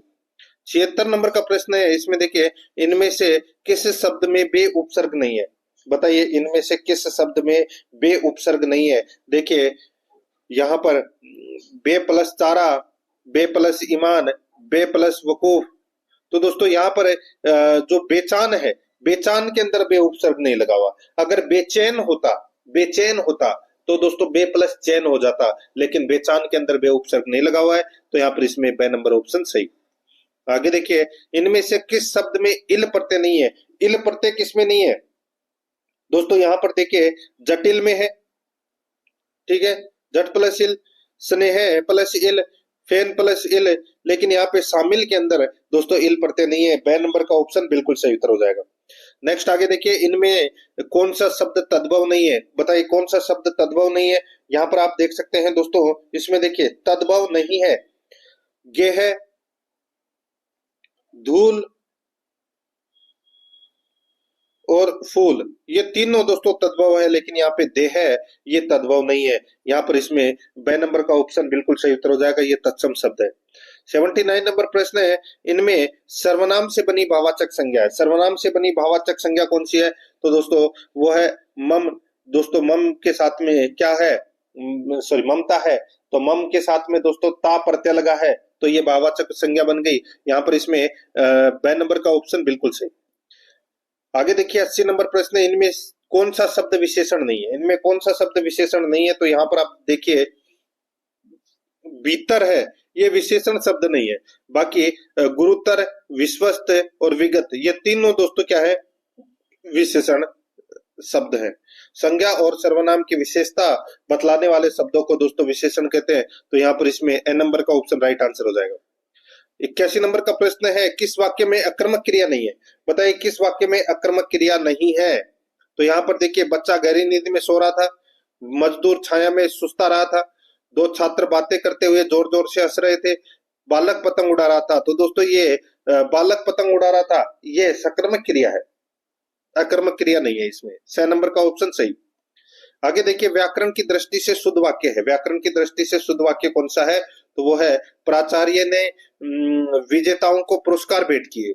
[SPEAKER 1] 76 नंबर का प्रश्न है इसमें देखिए इनमें से किस शब्द में बे उपसर्ग नहीं है? बताइए इनमें से किस शब्द में बे उपसर्ग नहीं है? देखिए यहाँ पर बे प्लस चारा, बे प्लस ईमान, बे प्लस वकूफ। तो दोस्तों यहाँ पर जो बेचान है, बेचान के अंदर बे उपसर्ग नहीं लगा हुआ। अगर बेचैन होता, बेचैन होता तो दोस्तों बे प्लस चैन हो जाता, लेकिन बेचान के अंदर बे उपसर्ग नहीं लगा हुआ है, तो यहाँ पर इसमें बे नंबर ऑप्शन सही। आगे देखिए इनमें से किस शब्द में इल प्रत्यय नहीं है? इल प्रत्यय किसमें नहीं है दोस्तों? यहाँ पर देखिए जटिल में है, ठीक है, जट प्लस इल, स्नेह प्लस इल, फेन प्लस इल, लेकिन यहाँ पे शामिल के अंदर दोस्तों इल प्रत्यय नहीं है। बे नंबर का ऑप्शन बिल्कुल सही उत्तर हो जाएगा। नेक्स्ट आगे देखिए इनमें कौन सा शब्द तद्भव नहीं है? बताइए कौन सा शब्द तद्भव नहीं है? यहाँ पर आप देख सकते हैं दोस्तों इसमें देखिए तद्भव नहीं है गेह, धूल और फूल, ये तीनों दोस्तों तद्भव है, लेकिन यहाँ पे देह है ये तद्भव नहीं है। यहाँ पर इसमें बे नंबर का ऑप्शन बिल्कुल सही उत्तर हो जाएगा, ये तत्सम शब्द है। 79 नंबर प्रश्न है इनमें सर्वनाम से बनी भाववाचक संज्ञा है। सर्वनाम से बनी भाववाचक संज्ञा कौन सी है? तो दोस्तों वो है मम। दोस्तों मम के साथ में क्या है? सॉरी ममता है, तो मम के साथ में दोस्तों ता प्रत्यय लगा है, तो ये भाववाचक संज्ञा बन गई। यहाँ पर इसमें बे नंबर का ऑप्शन बिल्कुल सही। आगे देखिए 80 नंबर प्रश्न है इनमें कौन सा शब्द विशेषण नहीं है? इनमें कौन सा शब्द विशेषण नहीं है? तो यहाँ पर आप देखिए भीतर है, ये विशेषण शब्द नहीं है। बाकी गुरुतर, विश्वस्त और विगत, ये तीनों दोस्तों क्या है? विशेषण शब्द है। संज्ञा और सर्वनाम की विशेषता बतलाने वाले शब्दों को दोस्तों विशेषण कहते हैं। तो यहाँ पर इसमें ए नंबर का ऑप्शन राइट आंसर हो जाएगा। 81 नंबर का प्रश्न है किस वाक्य में अकर्मक क्रिया नहीं है? बताइए किस वाक्य में अकर्मक क्रिया नहीं है? तो यहाँ पर देखिए बच्चा गहरी नींद में सो रहा था, मजदूर छाया में सुस्ता रहा था, दो छात्र बातें करते हुए जोर जोर से हंस रहे थे, बालक पतंग उड़ा रहा था। तो दोस्तों ये बालक पतंग उड़ा रहा था ये सकर्मक क्रिया है, अकर्मक क्रिया नहीं है। इसमें 6 नंबर का ऑप्शन सही। आगे देखिए व्याकरण की दृष्टि से शुद्ध वाक्य है। व्याकरण की दृष्टि से शुद्ध वाक्य कौन सा है? तो वो है प्राचार्य ने विजेताओं को पुरस्कार भेंट किए।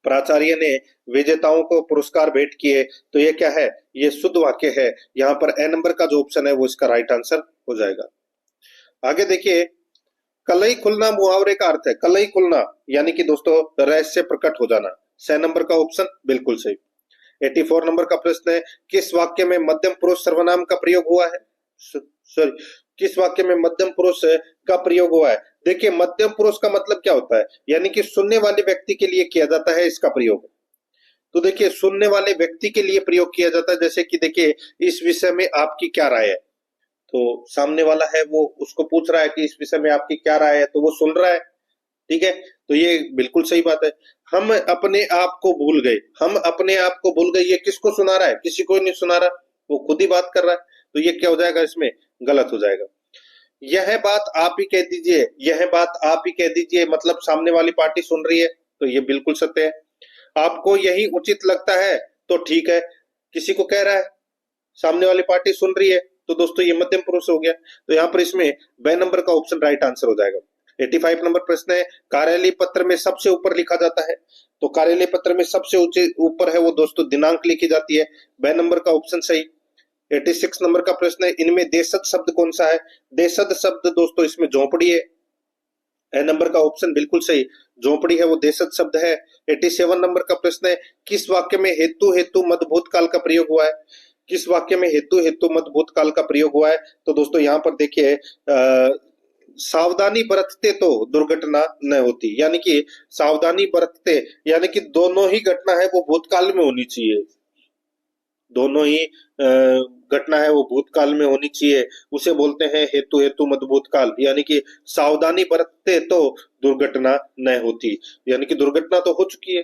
[SPEAKER 1] प्राचार्य ने विजेताओं को पुरस्कार भेंट किए, तो ये क्या है? ये शुद्ध वाक्य है। यहाँ पर ए नंबर का जो ऑप्शन है वो इसका राइट आंसर हो जाएगा। आगे देखिए कलई खुलना मुहावरे का अर्थ है, कलई खुलना यानी कि दोस्तों रहस्य प्रकट हो जाना। 6 नंबर का ऑप्शन बिल्कुल सही। 84 नंबर का प्रश्न है, किस वाक्य में मध्यम पुरुष सर्वनाम का प्रयोग हुआ है? सॉरी, किस वाक्य में मध्यम पुरुष का प्रयोग हुआ है? देखिए मध्यम पुरुष का मतलब क्या होता है, यानी कि सुनने वाले व्यक्ति के लिए किया जाता है इसका प्रयोग। तो देखिए सुनने वाले व्यक्ति के लिए प्रयोग किया जाता है, जैसे कि देखिए इस विषय में आपकी क्या राय है, तो सामने वाला है वो उसको पूछ रहा है कि इस विषय में आपकी क्या राय है, तो वो सुन रहा है। ठीक है, तो ये बिल्कुल सही बात है। हम अपने आप को भूल गए, हम अपने आप को भूल गए, ये किसको सुना रहा है? किसी को नहीं सुना रहा, वो खुद ही बात कर रहा है। तो ये क्या हो जाएगा, इसमें गलत हो जाएगा। यह बात आप ही कह दीजिए, यह बात आप ही कह दीजिए, मतलब सामने वाली पार्टी सुन रही है, तो ये बिल्कुल सत्य है। आपको यही उचित लगता है तो ठीक है, किसी को कह रहा है, सामने वाली पार्टी सुन रही है, तो दोस्तों ये मध्यम पुरुष हो गया। तो यहाँ पर इसमें ब नंबर का ऑप्शन राइट आंसर हो जाएगा। 85 नंबर प्रश्न है, कार्यालय पत्र में सबसे ऊपर लिखा जाता है, तो कार्यालय पत्र में सबसे ऊंचे ऊपर है वो दोस्तों दिनांक लिखी जाती है। ब नंबर का ऑप्शन सही। 86 नंबर का प्रश्न है, इनमें देशज शब्द कौन सा है? देशज शब्द दोस्तों इसमें झोपड़ी है। ए नंबर का ऑप्शन बिल्कुल सही, झोपड़ी है वो देशज शब्द है। 87 नंबर का प्रश्न है, किस वाक्य में हेतु हेतु मद भूतकाल का प्रयोग हुआ है? किस वाक्य में हेतु हेतु मद भूतकाल का प्रयोग हुआ है? तो दोस्तों यहाँ पर देखिए सावधानी बरतते तो दुर्घटना न होती, यानी कि सावधानी बरतते यानी कि दोनों ही घटना है वो भूतकाल में होनी चाहिए, दोनों ही घटना है वो भूतकाल में होनी चाहिए, उसे बोलते हैं हेतु हेतु मद भूतकाल। यानी कि सावधानी बरतते तो दुर्घटना न होती, यानी कि दुर्घटना तो हो चुकी है,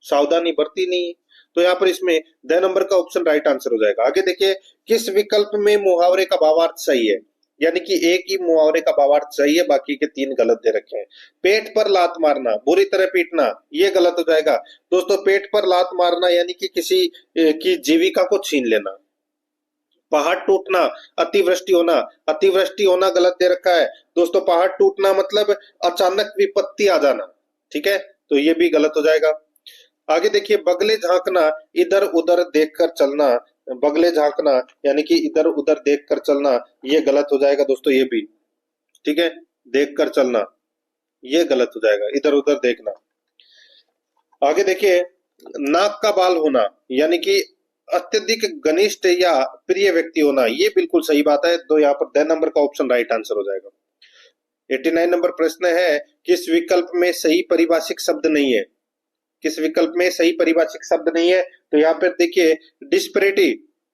[SPEAKER 1] सावधानी बरती नहीं है। तो यहाँ पर इसमें द नंबर का ऑप्शन राइट आंसर हो जाएगा। आगे देखिए, किस विकल्प में मुहावरे का भावार्थ सही है? यानी कि एक ही मुहावरे का भावार्थ सही है, बाकी के 3 गलत दे रखे हैं। पेट पर लात मारना, बुरी तरह पीटना, ये गलत हो जाएगा। दोस्तों पेट पर लात मारना यानी कि किसी की जीविका को छीन लेना। पहाड़ टूटना, अतिवृष्टि होना गलत दे रखा है। दोस्तों पहाड़ टूटना मतलब अचानक विपत्ति आ जाना, ठीक है, तो ये भी गलत हो जाएगा। आगे देखिए, बगले झांकना, इधर उधर देखकर चलना, बगले झांकना यानी कि इधर उधर देखकर चलना, ये गलत हो जाएगा दोस्तों, ये भी ठीक है, देखकर चलना ये गलत हो जाएगा, इधर उधर देखना। आगे देखिए, नाक का बाल होना यानी कि अत्यधिक घनिष्ठ या प्रिय व्यक्ति होना, ये बिल्कुल सही बात है, तो यहाँ पर द नंबर का ऑप्शन राइट आंसर हो जाएगा। 89 नंबर प्रश्न है, किस विकल्प में सही पारिभाषिक शब्द नहीं है? किस विकल्प में सही पारिभाषिक शब्द नहीं है? तो यहाँ पर देखिए, डिस्पैरिटी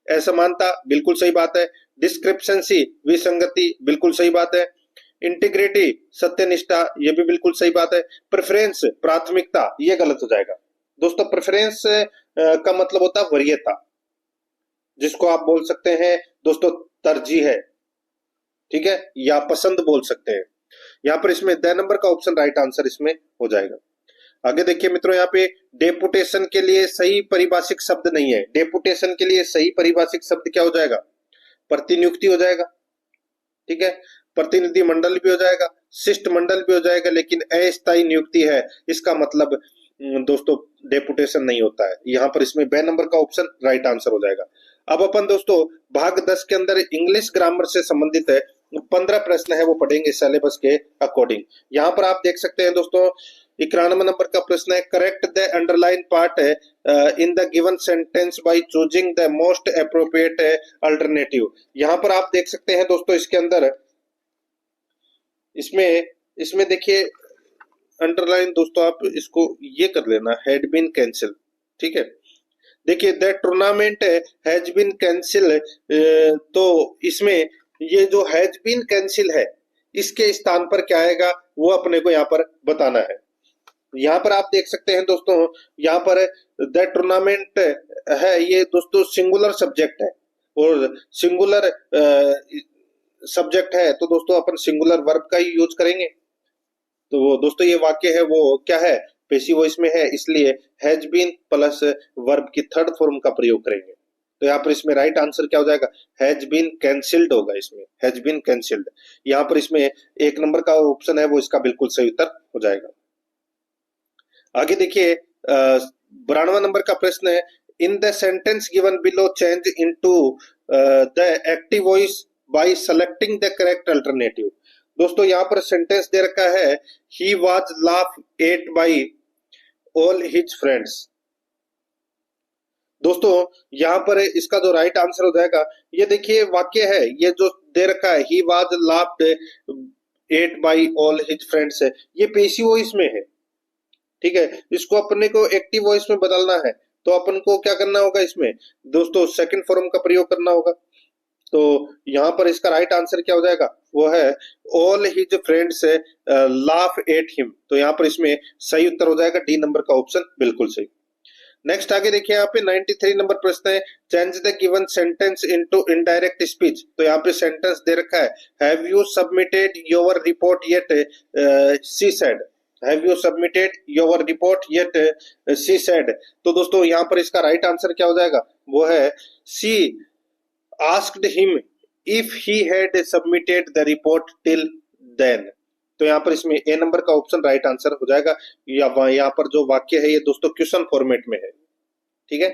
[SPEAKER 1] असमानता, बिल्कुल सही बात है। डिस्क्रिप्शंसी विसंगति, बिल्कुल सही बात है। इंटीग्रिटी सत्यनिष्ठा, ये भी बिल्कुल सही बात है। प्रेफरेंस प्राथमिकता, ये गलत हो जाएगा। दोस्तों प्रेफरेंस का मतलब होता है वरीयता, जिसको आप बोल सकते हैं दोस्तों तरजीह है, ठीक है, या पसंद बोल सकते हैं। यहाँ पर इसमें द नंबर का ऑप्शन राइट आंसर इसमें हो जाएगा। आगे देखिए मित्रों, यहाँ पे डेपुटेशन के लिए सही पारिभाषिक शब्द नहीं है। डेपुटेशन के लिए सही पारिभाषिक शब्द क्या हो जाएगा? प्रतिनियुक्ति हो जाएगा, ठीक है, प्रतिनिधि मंडल भी हो जाएगा, शिष्ट मंडल भी हो जाएगा, लेकिन अस्थायी नियुक्ति है, इसका मतलब दोस्तों डेपुटेशन नहीं होता है। यहाँ पर इसमें ब नंबर का ऑप्शन राइट आंसर हो जाएगा। अब अपन दोस्तों भाग 10 के अंदर इंग्लिश ग्रामर से संबंधित है 15 प्रश्न है वो पढ़ेंगे सिलेबस के अकॉर्डिंग। यहाँ पर आप देख सकते हैं दोस्तों 91 नंबर का प्रश्न है, correct the underline part in the given sentence by choosing the most appropriate alternative. यहाँ पर आप देख सकते हैं दोस्तों इसके अंदर इसमें देखिए अंडरलाइन, दोस्तों आप इसको ये कर लेना, हैड बीन कैंसिल, ठीक है। देखिए the tournament has been cancel, तो इसमें ये जो हैज बीन कैंसिल है इसके स्थान पर क्या आएगा वो अपने को यहाँ पर बताना है। यहाँ पर आप देख सकते हैं दोस्तों, यहाँ पर द टूर्नामेंट है, ये दोस्तों सिंगुलर सब्जेक्ट है और सिंगुलर सब्जेक्ट है, तो दोस्तों अपन सिंगुलर वर्ब का ही यूज करेंगे। तो दोस्तों ये वाक्य है वो क्या है, पेसिव वॉइस में है, इसलिए हैज बीन प्लस वर्ब की थर्ड फॉर्म का प्रयोग करेंगे। तो यहाँ पर इसमें राइट आंसर क्या हो जाएगा, हैज बीन कैंसिल्ड होगा, इसमें हैज बीन कैंसिल्ड। यहाँ पर इसमें 1 नंबर का ऑप्शन है वो इसका बिल्कुल सही उत्तर हो जाएगा। आगे देखिए 92 नंबर का प्रश्न है, in the sentence given below change into the active voice bye selecting the correct alternative. दोस्तों यहाँ पर सेंटेंस दे रखा है he was laugh at by all his friends. दोस्तों यहाँ पर इसका जो राइट आंसर हो जाएगा, ये देखिए वाक्य है, ये जो दे रखा है he was laughed eight by all his friends है, ये पेशिव वॉइस में है। ठीक है, इसको अपने को एक्टिव वॉइस में बदलना है, तो अपन को क्या करना होगा इसमें दोस्तों, सेकंड फॉर्म का प्रयोग करना होगा। तो यहाँ पर इसका राइट आंसर क्या हो जाएगा, वो है all his friends laugh at him. तो यहाँ पर इसमें सही उत्तर हो जाएगा डी नंबर का ऑप्शन, बिल्कुल सही। नेक्स्ट आगे देखिए, यहाँ पे 93 नंबर प्रश्न है, change the given sentence into indirect speech. तो यहाँ पे सेंटेंस दे रखा है have you submitted your report yet, she said. Have you submitted your report yet, she said. तो दोस्तों यहाँ पर इसका राइट आंसर क्या हो जाएगा, वो है she asked him if he had submitted the report till then. तो यहाँ पर इसमें ए नंबर का ऑप्शन राइट आंसर हो जाएगा। यहाँ पर जो वाक्य है ये दोस्तों क्वेश्चन फॉर्मेट में है, ठीक है,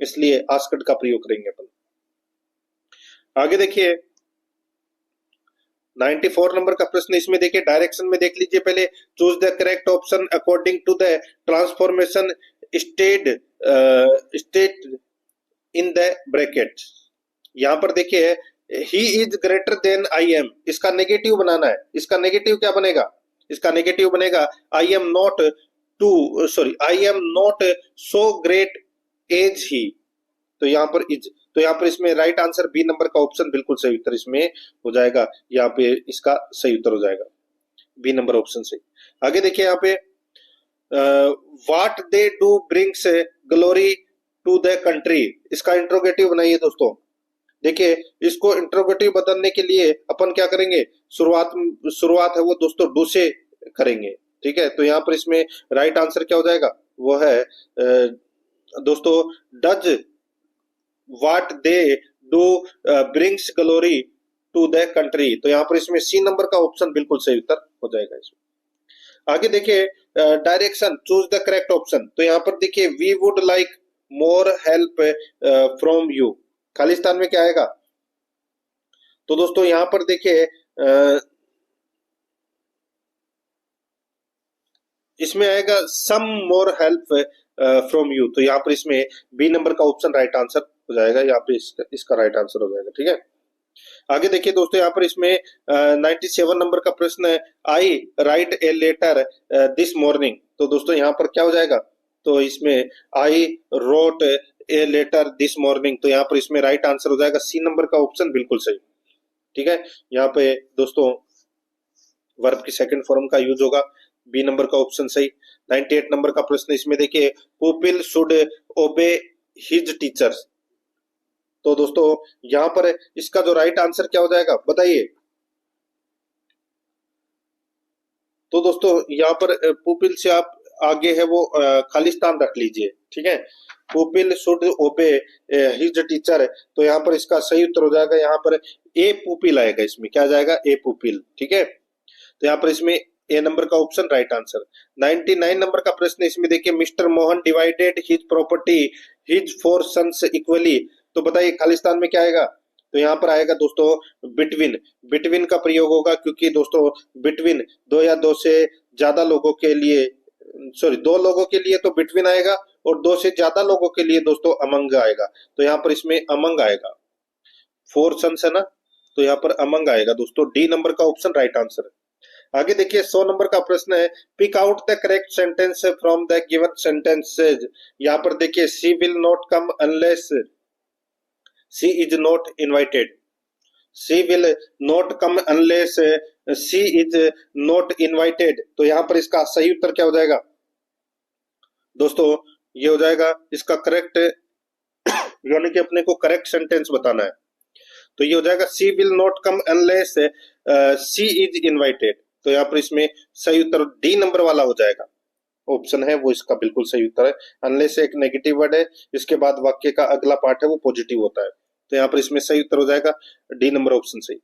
[SPEAKER 1] इसलिए आस्क्ड का प्रयोग करेंगे अपन। आगे देखिए 94 नंबर का प्रश्न, इसमें देखिए डायरेक्शन में देख लीजिए पहले, choose the correct option according to the transformation state in the bracket. यहाँ पर देखिए he is greater than I am, इसका नेगेटिव बनाना है। इसका नेगेटिव क्या बनेगा, इसका नेगेटिव बनेगा I am not I am not so great as he. तो यहाँ पर इज, तो यहाँ पर इसमें राइट आंसर बी नंबर का ऑप्शन बिल्कुल सही उत्तर इसमें हो जाएगा। यहाँ पे इसका सही उत्तर हो जाएगा बी नंबर ऑप्शन सही। आगे देखिए यहाँ पे what they do brings glory to the country, इसका इंट्रोगेटिव बनाइए दोस्तों। देखिए इसको इंट्रोगेटिव बदलने के लिए अपन क्या करेंगे, शुरुआत है वो दोस्तों डू से करेंगे। ठीक है, तो यहाँ पर इसमें राइट आंसर क्या हो जाएगा, वो है दोस्तों does what they do brings glory to the country. तो यहाँ पर इसमें सी नंबर का ऑप्शन बिल्कुल सही उत्तर हो जाएगा इसमें। आगे देखिए direction, choose the correct option. तो यहाँ पर देखिए we would like more help from you, खालिस्तान में क्या आएगा, तो दोस्तों यहाँ पर देखिए इसमें आएगा सम मोर हेल्प फ्रॉम यू। तो यहाँ पर इसमें बी नंबर का ऑप्शन राइट आंसर हो जाएगा, यहाँ पे इसका राइट आंसर हो जाएगा। ठीक है, आगे देखिए दोस्तों यहाँ पर इसमें 97 नंबर का प्रश्न है I write a letter this morning. तो दोस्तों यहाँ पर क्या हो जाएगा, तो इसमें I wrote a letter this morning. तो यहाँ पर इसमें राइट आंसर हो जाएगा सी नंबर का ऑप्शन बिल्कुल सही। ठीक है, यहाँ पे दोस्तों वर्ब की सेकंड फॉर्म का यूज होगा, बी नंबर का ऑप्शन सही। 98 नंबर का प्रश्न, इसमें देखिए पीपल शुड ओबे हिज टीचर्स। तो दोस्तों यहाँ पर इसका जो राइट आंसर क्या हो जाएगा बताइए। तो दोस्तों यहाँ पर पीपल से आप आगे है वो खालिस्तान रख लीजिए। ठीक है, पीपल शुड ओबे हिज टीचर। तो यहाँ पर इसका सही उत्तर हो जाएगा, यहाँ पर ए पीपल आएगा, इसमें क्या जाएगा ए पीपल। ठीक है, तो यहाँ पर इसमें ए नंबर का ऑप्शन राइट आंसर। 99 नंबर का प्रश्न, इसमें देखिए mister Mohan divided his property his 4 sons equally. तो बताइए खालिस्तान में क्या आएगा, तो यहाँ पर आएगा दोस्तों बिटवीन। बिटवीन का प्रयोग होगा, क्योंकि दोस्तों बिटवीन दो या दो से ज्यादा लोगों के लिए, सॉरी दो लोगों के लिए तो बिटवीन आएगा, और दो से ज्यादा लोगों के लिए दोस्तों अमंग आएगा। तो यहाँ पर इसमें अमंग आएगा, 4 सन्स है ना, तो यहाँ पर अमंग आएगा दोस्तों, डी नंबर का ऑप्शन राइट आंसर है। आगे देखिए 100 नंबर का प्रश्न है pick out the correct sentence from the given sentences. यहाँ पर देखिए she will not come unless she is not invited. She will not come unless she is not invited. तो यहाँ पर इसका सही उत्तर क्या हो जाएगा दोस्तों, ये हो जाएगा इसका करेक्ट, यानी कि अपने को करेक्ट सेंटेंस बताना है। तो ये हो जाएगा she will not come unless she is invited. तो यहाँ पर इसमें सही उत्तर डी नंबर वाला हो जाएगा, ऑप्शन है वो इसका बिल्कुल सही उत्तर है। अनलेस एक नेगेटिव वर्ड है, इसके बाद वाक्य का अगला पार्ट है वो पॉजिटिव होता है। तो यहाँ पर इसमें सही उत्तर हो जाएगा डी नंबर ऑप्शन सही।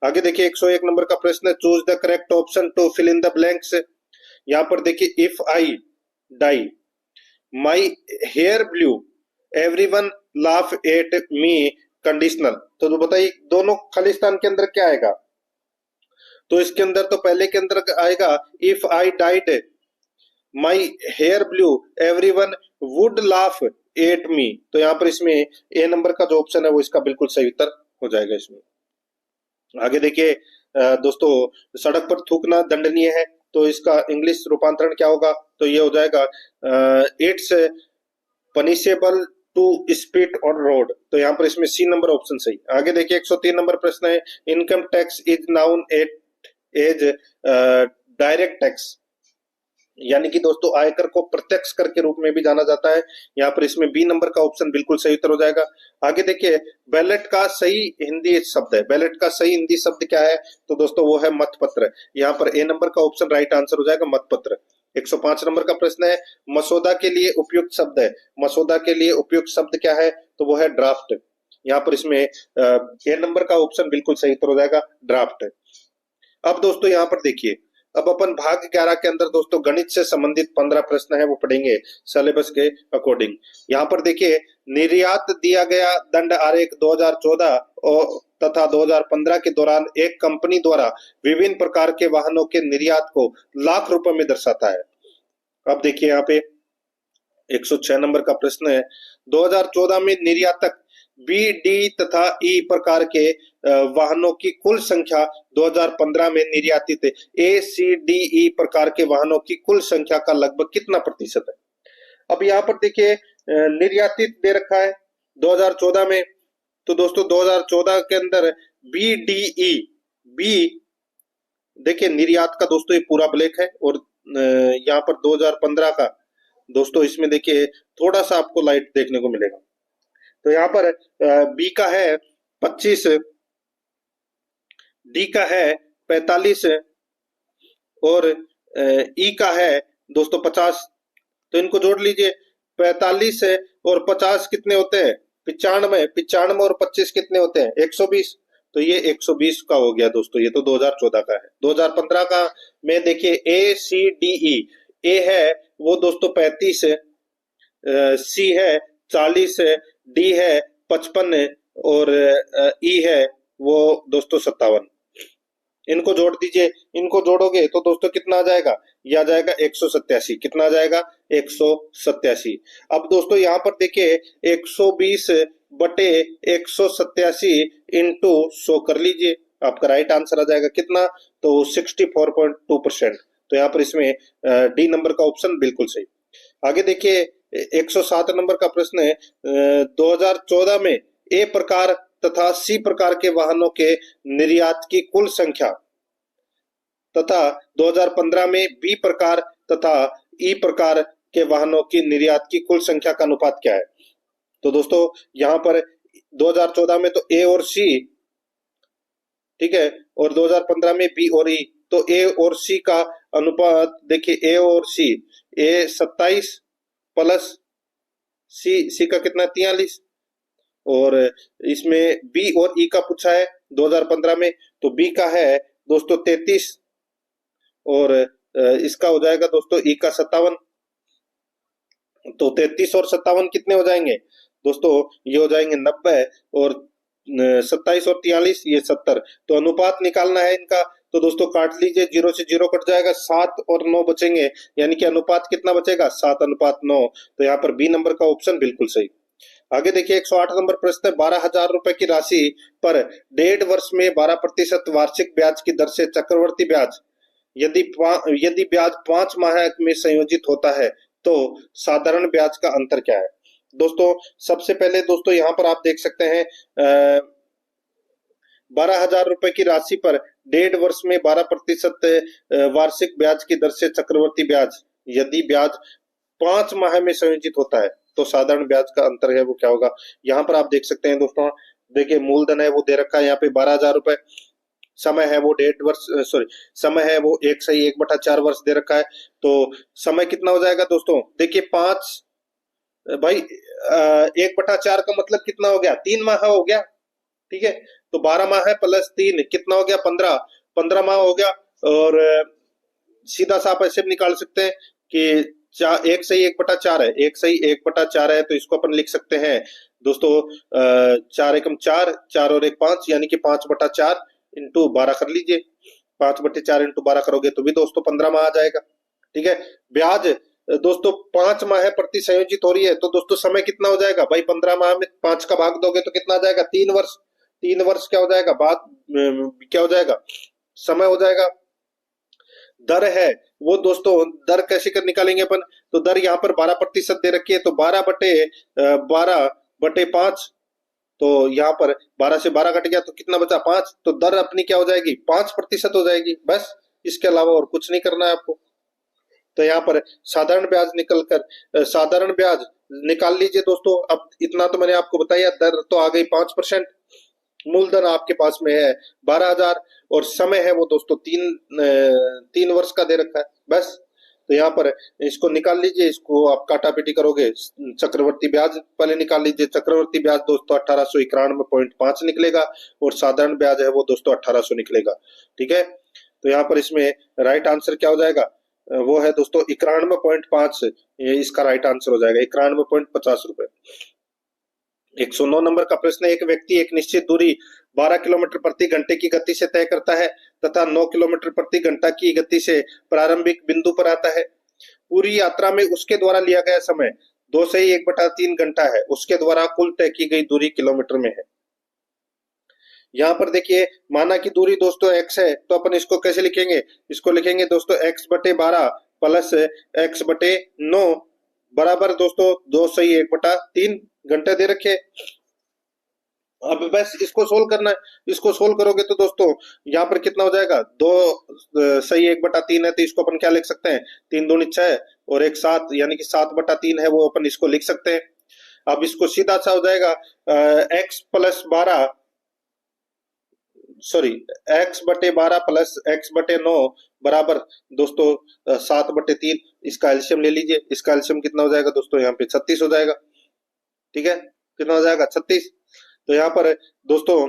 [SPEAKER 1] आगे देखिए 101 नंबर का प्रश्न है choose the correct option to fill in the blanks. यहाँ पर देखिए if I die my hair blue everyone laugh at me conditional. तो बताइए दोनों खालिस्तान के अंदर क्या आएगा, तो इसके अंदर तो पहले के अंदर आएगा if I died my hair blue everyone would laugh at me. तो यहाँ पर इसमें ए नंबर का जो ऑप्शन है वो इसका बिल्कुल सही उत्तर हो जाएगा। इसमें आगे देखिए दोस्तों, सड़क पर थूकना दंडनीय है, तो इसका इंग्लिश रूपांतरण क्या होगा? तो ये हो जाएगा it's punishable to spit on road. तो यहाँ पर इसमें सी नंबर ऑप्शन सही। आगे देखिए 103 नंबर प्रश्न है, income tax is known as direct tax, यानी कि दोस्तों आयकर को प्रत्यक्ष कर के रूप में भी जाना जाता है। यहाँ पर इसमें बी नंबर का ऑप्शन बिल्कुल सही उत्तर हो जाएगा। आगे देखिए बैलेट का सही हिंदी शब्द है, बैलेट का सही हिंदी शब्द क्या है? तो दोस्तों वो है मतपत्र। यहाँ पर ए नंबर का ऑप्शन राइट आंसर हो जाएगा, मतपत्र। 105 नंबर का प्रश्न है, मसौदा के लिए उपयुक्त शब्द है, मसौदा के लिए उपयुक्त शब्द क्या है? तो वो है ड्राफ्ट। यहाँ पर इसमें ए नंबर का ऑप्शन बिल्कुल सही उत्तर हो जाएगा, ड्राफ्ट। अब दोस्तों यहाँ पर देखिए, अब अपन भाग 11 के अंदर दोस्तों गणित से संबंधित 15 प्रश्न है वो पढ़ेंगे सिलेबस के अकॉर्डिंग। यहाँ पर देखिए, निर्यात दिया गया दंड आरेख 2014 और तथा 2015 के दौरान एक कंपनी द्वारा विभिन्न प्रकार के वाहनों के निर्यात को लाख रुपए में दर्शाता है। अब देखिए यहाँ पे 106 नंबर का प्रश्न है, 2014 में निर्यातक बी, डी तथा ई प्रकार के वाहनों की कुल संख्या 2015 में निर्यातित ए, सी, डी, ई प्रकार के वाहनों की कुल संख्या का लगभग कितना प्रतिशत है? अब यहाँ पर देखिए निर्यातित दे रखा है 2014 में, तो दोस्तों 2014 के अंदर बी, डी, ई, बी देखिए निर्यात का दोस्तों ये पूरा ब्लैक है, और यहाँ पर 2015 का दोस्तों इसमें देखिए थोड़ा सा आपको लाइट देखने को मिलेगा। तो यहाँ पर बी का है 25, डी का है 45 और ई का है दोस्तों 50। तो इनको जोड़ लीजिए, 45 और 50 कितने होते हैं? 95, 95 और 25 कितने होते हैं? 120। तो ये 120 का हो गया दोस्तों, ये तो 2014 का है। 2015 का में देखिए ए, सी, डी, ई, ए है वो दोस्तों 35, सी है 40, डी है 55 और ई है वो दोस्तों 57। इनको जोड़ दीजिए, इनको जोड़ोगे तो दोस्तों कितना आ जाएगा? यह आ जाएगा 187। कितना आ जाएगा? 187। अब दोस्तों यहाँ पर देखिए 120 बटे 187 इंटू 100 कर लीजिए, आपका राइट आंसर आ जाएगा कितना? तो 64.2%। तो यहाँ पर इसमें डी नंबर का ऑप्शन बिल्कुल सही। आगे देखिए 107 नंबर का प्रश्न है, 2014 में ए प्रकार तथा सी प्रकार के वाहनों के निर्यात की कुल संख्या तथा 2015 में बी प्रकार तथा ई प्रकार के वाहनों की निर्यात की कुल संख्या का अनुपात क्या है? तो दोस्तों यहाँ पर 2014 में तो ए और सी, ठीक है, और 2015 में बी और ई। तो ए और सी का अनुपात देखिए, ए और सी, ए 27 प्लस सी का कितना 43, और इसमें बी और ई का पूछा है 2015 में, तो बी का है दोस्तों 33 और इसका हो जाएगा दोस्तों ई का 57। तो 33 और 57 कितने हो जाएंगे दोस्तों? ये हो जाएंगे 90 और 27 और 43 ये 70। तो अनुपात निकालना है इनका, तो दोस्तों काट लीजिए, 0 से 0 कट जाएगा, 7 और 9 बचेंगे, यानी कि अनुपात कितना बचेगा? 7:9। तो यहाँ पर बी नंबर का ऑप्शन बिल्कुल सही। आगे देखिए 108 नंबर प्रश्न है, 12,000 रुपए की राशि पर 1.5 वर्ष में 12% वार्षिक ब्याज की दर से चक्रवर्ती ब्याज यदि ब्याज 5 माह में संयोजित होता है तो साधारण ब्याज का अंतर क्या है? दोस्तों सबसे पहले दोस्तों यहाँ पर आप देख सकते हैं 12,000 रुपए की राशि पर 1.5 वर्ष में 12% वार्षिक ब्याज की दर से चक्रवर्ती ब्याज यदि ब्याज 5 माह में संयोजित होता है तो साधारण ब्याज का अंतर है वो क्या होगा? यहाँ पर आप देख सकते हैं दोस्तों, देखिए मूलधन है वो दे रखा है यहाँ पे 12,000 रुपए, समय है वो 1.5 वर्ष, सॉरी समय है वो 1/4 वर्ष दे रखा है। तो समय कितना हो जाएगा दोस्तों? देखिए 5 भाई 1/4 का मतलब कितना हो गया? 3 माह हो गया, ठीक है। तो 12 माह है प्लस 3 कितना हो गया? 15 माह हो गया। और सीधा सा आप ऐसे भी निकाल सकते हैं कि 1/1/4 है, 1/1/4 है, तो इसको अपन लिख सकते हैं दोस्तों 4 एकम 4, 4 और 1 5, यानी कि 5/4 इंटू 12 कर लीजिए। 5/4 इंटू 12 करोगे तो भी दोस्तों 15 माह आ जाएगा। ठीक है, ब्याज दोस्तों 5 माह प्रति संयोजित हो रही है, तो दोस्तों समय कितना हो जाएगा भाई, 15 माह में 5 का भाग दोगे तो कितना आ जाएगा, 3 वर्ष। 3 वर्ष क्या हो जाएगा, बाद क्या हो जाएगा, समय हो जाएगा। दर है वो दोस्तों, दर कैसे कर निकालेंगे अपन, तो दर यहाँ पर 12% दे रखी है, तो 12/5, तो यहाँ पर 12 से 12 कट गया तो कितना बचा, 5, तो दर अपनी क्या हो जाएगी, 5% हो जाएगी, बस। इसके अलावा और कुछ नहीं करना है आपको। तो यहाँ पर साधारण ब्याज निकाल लीजिए दोस्तों। अब इतना तो मैंने आपको बताया, दर तो आ गई 5%, मूलधन आपके पास में है 12,000 और समय है वो दोस्तों 3 वर्ष का दे रखा है, बस। तो यहाँ पर इसको निकाल लीजिए, इसको आप काटापीटी करोगे, चक्रवर्ती ब्याज पहले निकाल लीजिए। चक्रवर्ती ब्याज दोस्तों 1891.5 निकलेगा और साधारण ब्याज है वो दोस्तों 1800 निकलेगा। ठीक है, तो यहाँ पर इसमें राइट आंसर क्या हो जाएगा, वो है दोस्तों 91.5, ये इसका राइट आंसर हो जाएगा 91.50 रुपए। 109 नंबर का प्रश्न है, एक व्यक्ति एक निश्चित दूरी 12 किलोमीटर प्रति घंटे की गति से तय करता है तथा 9 किलोमीटर प्रति घंटा की गति से प्रारंभिक बिंदु पर आता है। पूरी यात्रा में उसके द्वारा लिया गया समय 2 से 1/3 घंटा है। उसके द्वारा कुल तय की गई दूरी किलोमीटर में है। यहाँ पर देखिए, माना की दूरी दोस्तों x है, तो अपन इसको कैसे लिखेंगे, इसको लिखेंगे दोस्तों x/12 प्लस x/9 बराबर दोस्तों 2 से 1/3 घंटे दे रखे। अब बस इसको सोल्व करना है। इसको सोल्व करोगे तो दोस्तों यहाँ पर कितना हो जाएगा, 2 से 1/3 है, तो इसको अपन क्या लिख सकते हैं, 3 दूनी 6 और 1 7, यानी कि 7/3 है वो अपन इसको लिख सकते हैं। अब इसको सीधा सा हो जाएगा x/12 प्लस x/9 बराबर दोस्तों 7/3। इसका एलसीएम ले लीजिए, इसका एलसीएम कितना हो जाएगा दोस्तों, यहाँ पे 36 हो जाएगा। ठीक है, कितना हो जाएगा, 36। तो यहाँ पर दोस्तों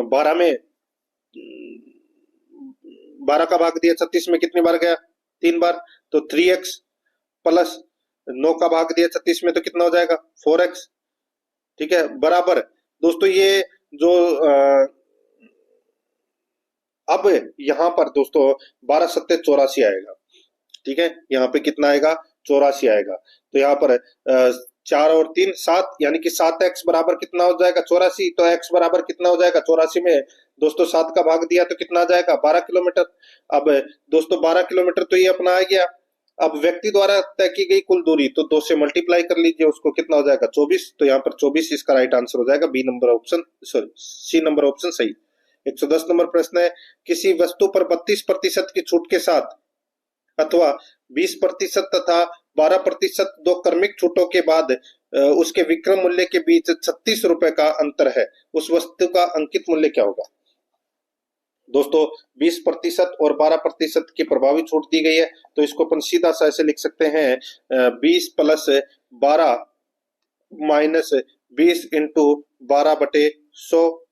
[SPEAKER 1] 12 में 12 का भाग दिया 36 में, कितनी बार गया, 3 बार, तो 3x प्लस 9 का भाग दिया 36 में, तो कितना हो जाएगा, 4x। ठीक है, बराबर दोस्तों ये जो अब यहाँ पर दोस्तों 12 सत्ते 84 आएगा। ठीक है, यहाँ पे कितना आएगा, 84 आएगा। तो यहाँ पर 4 और 3 7, यानी कि 7x बराबर कितना हो जाएगा, 84। तो x बराबर कितना हो जाएगा, 84 में दोस्तों 7 का भाग दिया तो कितना आ जाएगा, 12 किलोमीटर। अब दोस्तों 12 किलोमीटर तो ये अपना आ गया। अब व्यक्ति द्वारा तय की गई कुल दूरी, तो 2 से मल्टीप्लाई कर लीजिए, उसको कितना हो जाएगा, 24। तो यहाँ पर 24 इसका राइट आंसर हो जाएगा, सी नंबर ऑप्शन सही। 110 नंबर प्रश्न है, किसी वस्तु पर 32% की छूट के साथ अथवा 20% तथा 12% दो क्रमिक छूटों के बाद उसके विक्रय मूल्य के बीच 36 रुपए का अंतर है, उस वस्तु का अंकित मूल्य क्या होगा। दोस्तों 20% और 12% की प्रभावी छूट दी गई है, तो इसको अपन सीधा सा ऐसे लिख सकते हैं 20 प्लस 12 माइनस 20 इंटू 12/100,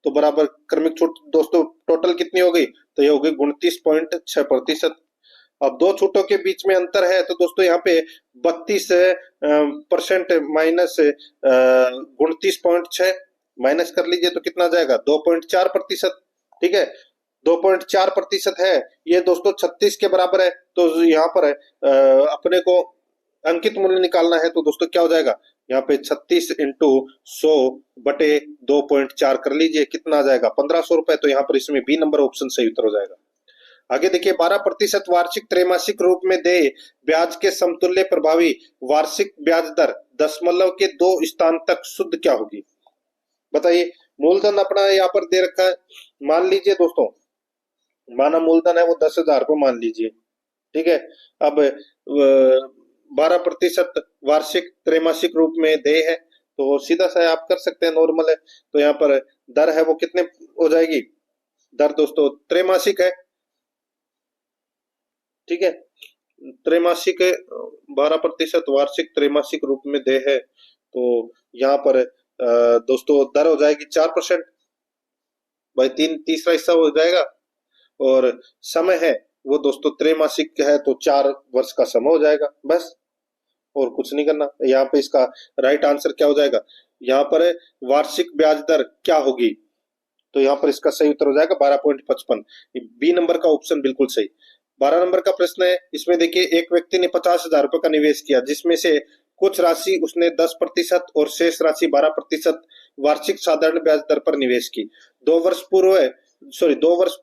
[SPEAKER 1] तो बराबर क्रमिक छूट दोस्तों टोटल कितनी हो गई, तो ये हो गई 29.6%। अब दो छूटों के बीच में अंतर है, तो दोस्तों यहाँ पे 32% माइनस 29.6 माइनस कर लीजिए तो कितना जाएगा, 2.4%। ठीक है, 2.4% है ये दोस्तों 36 के बराबर है। तो यहाँ पर अपने को अंकित मूल्य निकालना है, तो दोस्तों क्या हो जाएगा, यहाँ पे 36 इंटू 100/2.4 कर लीजिए, कितना आ जाएगा, 1500 रुपए। तो यहाँ पर इसमें बी नंबर ऑप्शन सही उत्तर हो जाएगा। आगे देखिए, 12% वार्षिक त्रैमासिक रूप में दे ब्याज के समतुल्य प्रभावी वार्षिक ब्याज दर दशमलव के 2 स्थान तक शुद्ध क्या होगी, बताइए। मूलधन अपना यहाँ पर दे रखा है, मान लीजिए दोस्तों, माना मूलधन है वो 10,000 को मान लीजिए। ठीक है, अब 12% वार्षिक त्रैमासिक रूप में दे है, तो सीधा सा आप कर सकते हैं, नॉर्मल है। तो यहाँ पर दर है वो कितने हो जाएगी, दर दोस्तों त्रैमासिक है। ठीक है, त्रैमासिक 12% वार्षिक त्रैमासिक रूप में दे है, तो यहाँ पर दोस्तों दर हो जाएगी 4%, भाई तीसरा हिस्सा हो जाएगा। और समय है वो दोस्तों त्रैमासिक है, तो 4 वर्ष का समय हो जाएगा, बस, और कुछ नहीं करना। यहाँ पे इसका राइट आंसर क्या हो जाएगा, यहाँ पर वार्षिक ब्याज दर क्या होगी, तो यहाँ पर इसका सही उत्तर हो जाएगा 12.55। बी नंबर का ऑप्शन बिल्कुल सही। 12 नंबर का प्रश्न है, इसमें देखिए एक व्यक्ति ने 50,000 रुपए का निवेश किया, जिसमें से कुछ राशि उसने 10% और शेष राशि 12% वार्षिक साधारण ब्याज दर पर निवेश की। 2 वर्ष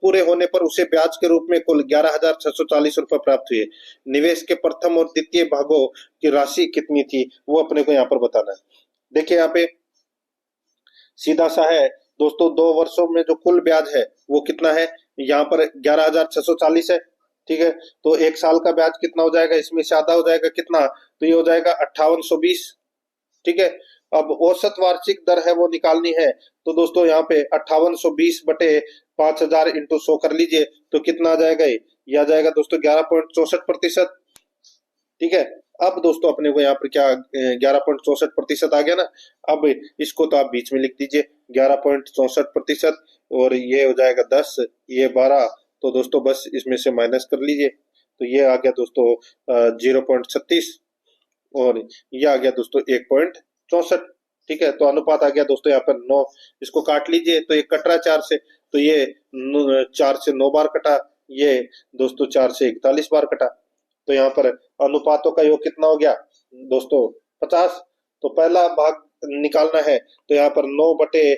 [SPEAKER 1] पूरे होने पर उसे ब्याज के रूप में कुल 11,640 रुपए प्राप्त हुए। निवेश के प्रथम और द्वितीय भागों की राशि कितनी थी, वो अपने को यहाँ पर बताना है। देखिए यहाँ पे सीधा सा है दोस्तों, 2 वर्षों में जो कुल ब्याज है वो कितना है, यहाँ पर 11,640 है। ठीक है, तो एक साल का ब्याज कितना हो जाएगा, इसमें से आधा हो जाएगा कितना, तो ये हो जाएगा 5820। ठीक है, अब औसत वार्षिक दर है वो निकालनी है, तो दोस्तों यहाँ पे 5820 बटे 5000 इंटू 100 कर लीजिए, तो कितना आ जाएगा, ये आ जाएगा दोस्तों 11.64%। ठीक है, अब दोस्तों अपने को यहाँ पर क्या 11.64% आ गया ना। अब इसको तो आप बीच में लिख दीजिए 11.64%, और ये हो जाएगा 10, ये 12, तो दोस्तों बस इसमें से माइनस कर लीजिए, तो ये आ गया दोस्तों 0.36, और ये आ गया दोस्तों 1.64। ठीक है, तो अनुपात आ गया दोस्तों यहाँ पर 9। इसको काट लीजिए, तो ये कट रहा 4 से, तो ये 4 से 9 बार कटा, ये दोस्तों 4 से 41 बार कटा, तो यहाँ पर अनुपातों का योग कितना हो गया दोस्तों 50। तो पहला भाग निकालना है, तो यहाँ पर 9 बटे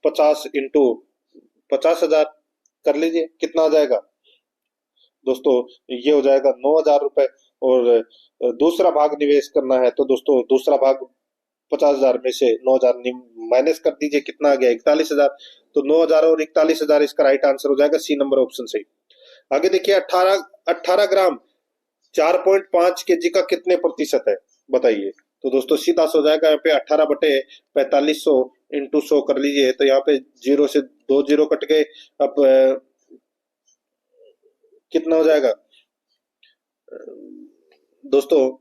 [SPEAKER 1] 50 इंटू 50,000 कर लीजिए, कितना आ जाएगा दोस्तों, ये हो जाएगा 9,000 रुपए। और दूसरा भाग निवेश करना है, तो दोस्तों दूसरा भाग 50,000 में से 9,000 माइनस कर दीजिए, कितना आ गया 41,000। तो 9,000 और 41,000 इसका राइट आंसर हो जाएगा, सी नंबर ऑप्शन सही। आगे देखिए 18 ग्राम 4.5 केजी का कितने प्रतिशत है, बताइए। तो दोस्तों सीधा सा हो जाएगा, यहाँ पे 18 बटे 4500 इंटू 100 कर लीजिए, तो यहाँ पे 0 से 2 जीरो कट गए। अब कितना हो जाएगा दोस्तों,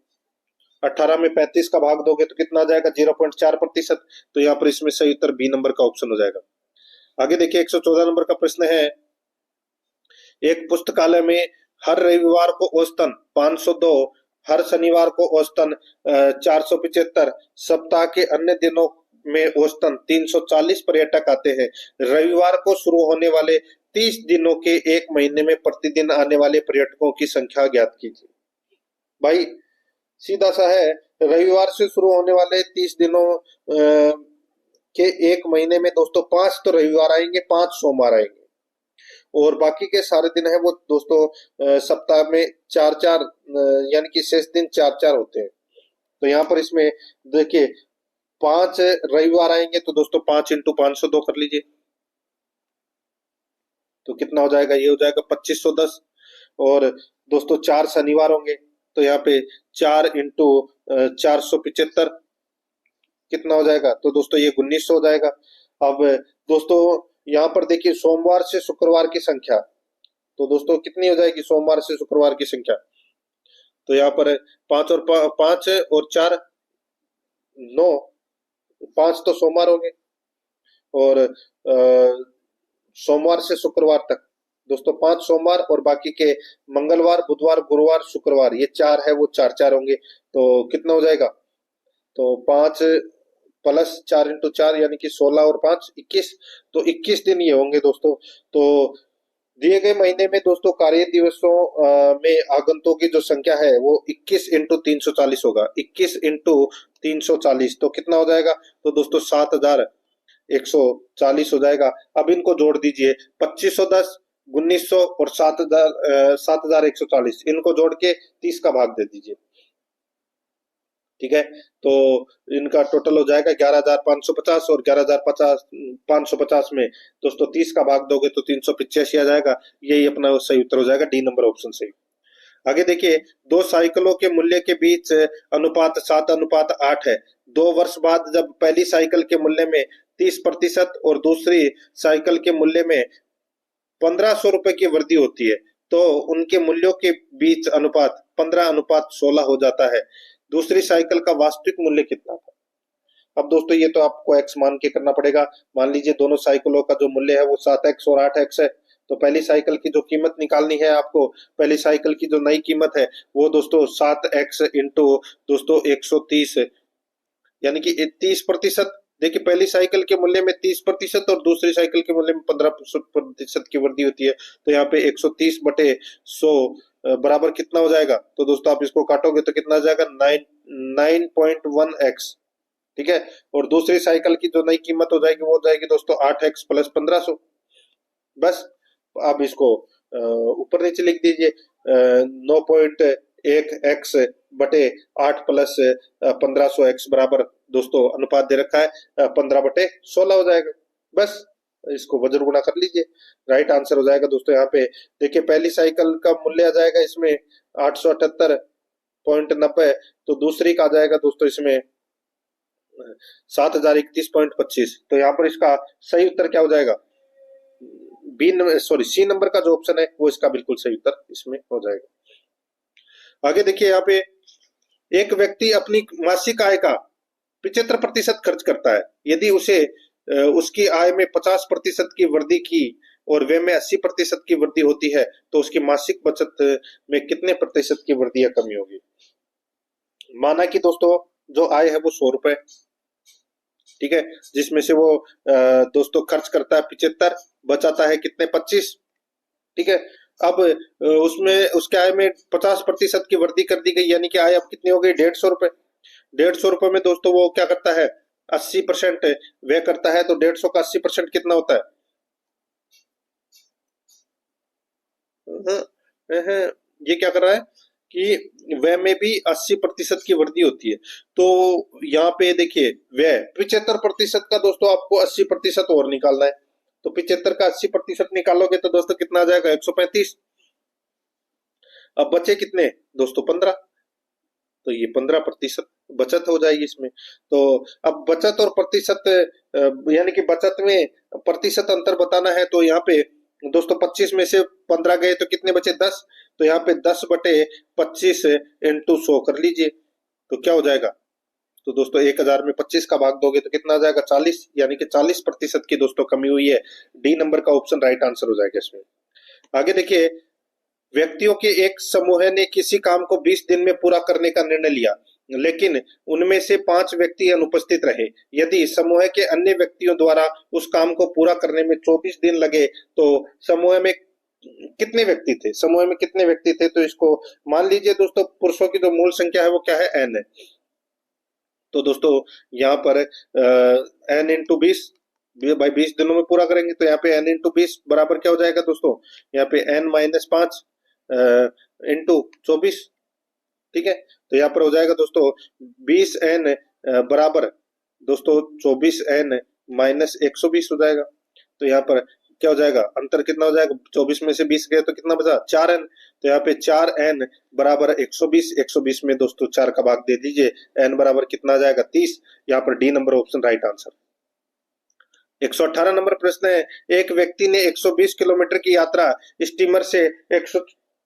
[SPEAKER 1] 18 में 35 का भाग दोगे तो कितना आ जाएगा 0.4%। तो यहाँ पर इसमें सही उत्तर बी नंबर का ऑप्शन हो जाएगा। आगे देखिए 114 नंबर का प्रश्न है, एक पुस्तकालय में हर रविवार को औसतन 502, हर शनिवार को औसतन 475, सप्ताह के अन्य दिनों में औसतन 340 पर्यटक आते हैं। रविवार को शुरू होने वाले 30 दिनों के एक महीने में प्रतिदिन आने वाले पर्यटकों की संख्या ज्ञात कीजिए। भाई सीधा सा है, रविवार से शुरू होने वाले 30 दिनों के एक महीने में दोस्तों 5 तो रविवार आएंगे, 5 सोमवार आएंगे, और बाकी के सारे दिन है वो दोस्तों सप्ताह में 4-4 यानी कि शेष दिन 4-4 होते हैं। तो यहाँ पर इसमें देखिए 5 रविवार आएंगे, तो दोस्तों 5 इंटू 502 कर लीजिए, तो कितना हो जाएगा, ये हो जाएगा 2510। और दोस्तों 4 शनिवार होंगे, तो यहाँ पे 4 इंटू 475 कितना हो जाएगा, तो दोस्तों ये 1900 हो जाएगा। अब दोस्तों यहाँ पर देखिए सोमवार से शुक्रवार की संख्या, तो दोस्तों कितनी हो जाएगी सोमवार से शुक्रवार की संख्या, तो यहाँ पर 5 और 4 9, 5 तो सोमवार होंगे, और सोमवार से शुक्रवार तक दोस्तों 5 सोमवार, और बाकी के मंगलवार, बुधवार, गुरुवार, शुक्रवार ये 4 है वो 4-4 होंगे, तो कितना हो जाएगा, तो 5 प्लस 4 इंटू 4 यानी कि 16 और 5 21, तो 21 दिन ये होंगे दोस्तों। तो दिए गए महीने में दोस्तों कार्य दिवसों में आगंतुकों की जो संख्या है वो 21 इंटू 340 होगा, 21 इंटू 340, तो कितना हो जाएगा, तो दोस्तों 7,140 हो जाएगा। अब इनको जोड़ दीजिए, 2510, 1900 और 7,140, इनको जोड़ के 30 का भाग दे दीजिए। ठीक है, तो इनका टोटल हो जाएगा 11,550, और 11,550 में दोस्तों 30 का भाग दोगे तो 385 आ जाएगा। यही अपना सही उत्तर हो जाएगा, डी नंबर ऑप्शन सही। आगे देखिए 2 साइकिलों के मूल्य के बीच अनुपात 7:8 है। 2 वर्ष बाद जब पहली साइकिल के मूल्य में 30% और दूसरी साइकिल के मूल्य में 1500 रुपए की वृद्धि होती है, तो उनके मूल्यों के बीच अनुपात 15:16 हो जाता है। दूसरी साइकिल का वास्तविक मूल्य कितना था। अब दोस्तों ये तो आपको x मान के करना पड़ेगा। मान लीजिए दोनों साइकिलों का जो मूल्य है वो 7x और 8x है, तो पहली साइकिल की जो कीमत निकालनी है आपको, पहली साइकिल की जो नई कीमत है वो दोस्तों 7x इंटू दोस्तों 130 यानी कि 30% देखिए पहली साइकिल के मूल्य में 30% और दूसरी साइकिल के मूल्य में 15% की वृद्धि होती है। तो यहाँ पे 130/100 बराबर कितना हो जाएगा? तो दोस्तों आप इसको काटोगे तो कितना आ जाएगा? 9.1x। ठीक है, और दूसरी साइकिल की जो नई कीमत हो जाएगी वो हो जाएगी दोस्तों 8x प्लस 1500। बस आप इसको ऊपर नीचे लिख दीजिए। 9.1x बटे 8 प्लस 1500x बराबर दोस्तों अनुपात दे रखा है 15/16 हो जाएगा। बस इसको वज्र गुणा कर लीजिए, राइट आंसर हो जाएगा दोस्तों। यहाँ पे देखिए पहली साइकिल का मूल्य आ जाएगा इसमें 878.90, तो दूसरी का आ जाएगा दोस्तों इसमें 7031.25। तो यहाँ पर इसका सही उत्तर क्या हो जाएगा? सी नंबर का जो ऑप्शन है वो इसका बिल्कुल सही उत्तर इसमें हो जाएगा। आगे देखिए यहाँ पे एक व्यक्ति अपनी मासिक आय का 75% खर्च करता है। यदि उसे उसकी आय में 50% की वृद्धि की और व्यय में 80% की वृद्धि होती है तो उसकी मासिक बचत में कितने प्रतिशत की वृद्धि या कमी होगी? माना कि दोस्तों जो आय है वो 100 रुपए, ठीक है, जिसमें से वो दोस्तों खर्च करता है 75, बचाता है कितने? 25। ठीक है, अब उसमें उसके आय में 50% की वृद्धि कर दी गई, यानी कि आय अब कितनी हो गई? 150 रुपए। 150 रुपए में दोस्तों वो क्या करता है? 80% व्यय करता है। तो 150 का 80% कितना होता है? ये क्या कर रहा है कि व्यय में भी 80% की वृद्धि होती है। तो यहाँ पे देखिए व्यय 75% का दोस्तों आपको 80% और निकालना है। तो 75 का 80% निकालोगे तो दोस्तों कितना आ जाएगा? 135। अब बचे कितने दोस्तों? 15। तो ये 15% बचत हो जाएगी इसमें। तो अब बचत और प्रतिशत यानी कि बचत में प्रतिशत अंतर बताना है। तो यहाँ पे दोस्तों 25 में से 15 गए तो कितने बचे? 10। तो यहाँ पे 10/25 इंटू 100 कर लीजिए तो क्या हो जाएगा? तो दोस्तों 1000 में 25 का भाग दोगे तो कितना आ जाएगा? 40, यानी कि 40% की दोस्तों कमी हुई है। डी नंबर का ऑप्शन राइट आंसर हो जाएगा इसमें। आगे देखिए व्यक्तियों के एक समूह ने किसी काम को 20 दिन में पूरा करने का निर्णय लिया, लेकिन उनमें से 5 व्यक्ति अनुपस्थित रहे। यदि समूह के अन्य व्यक्तियों द्वारा उस काम को पूरा करने में 24 दिन लगे तो समूह में कितने व्यक्ति थे? समूह में कितने व्यक्ति थे? तो इसको मान लीजिए दोस्तों पुरुषों की जो मूल संख्या है वो क्या है? n है। तो दोस्तों यहाँ पर n इंटू 20 भाई 20 दिनों में पूरा करेंगे तो यहाँ पे n इंटू 20 बराबर क्या हो जाएगा दोस्तों? यहाँ पे n-5 इंटू 24। ठीक है, तो यहाँ पर हो जाएगा दोस्तों 20n बराबर दोस्तों 24n माइनस 120 हो जाएगा। तो यहाँ पर क्या हो जाएगा? अंतर कितना हो जाएगा? 24 में से 20 गए तो कितना बचा? 4n। तो यहाँ पे 4n बराबर 120। 120 में दोस्तों 4 का भाग दे दीजिए, n बराबर कितना आ जाएगा? 30। यहाँ पर D number option right answer. 118 number प्रश्न है, एक व्यक्ति ने 120 किलोमीटर की यात्रा स्टीमर से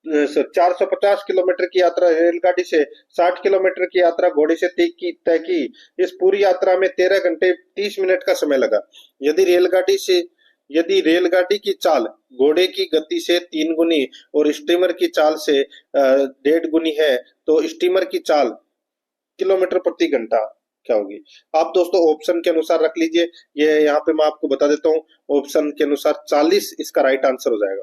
[SPEAKER 1] 450 किलोमीटर की यात्रा रेलगाड़ी से 60 किलोमीटर की यात्रा घोड़े से तय की। इस पूरी यात्रा में 13 घंटे 30 मिनट का समय लगा। यदि रेलगाड़ी की चाल घोड़े की गति से 3 गुनी और स्टीमर की चाल से 1.5 गुनी है तो स्टीमर की चाल किलोमीटर प्रति घंटा क्या होगी? आप दोस्तों ऑप्शन के अनुसार रख लीजिए। ये यहाँ पे मैं आपको बता देता हूँ, ऑप्शन के अनुसार 40 इसका राइट आंसर हो जाएगा।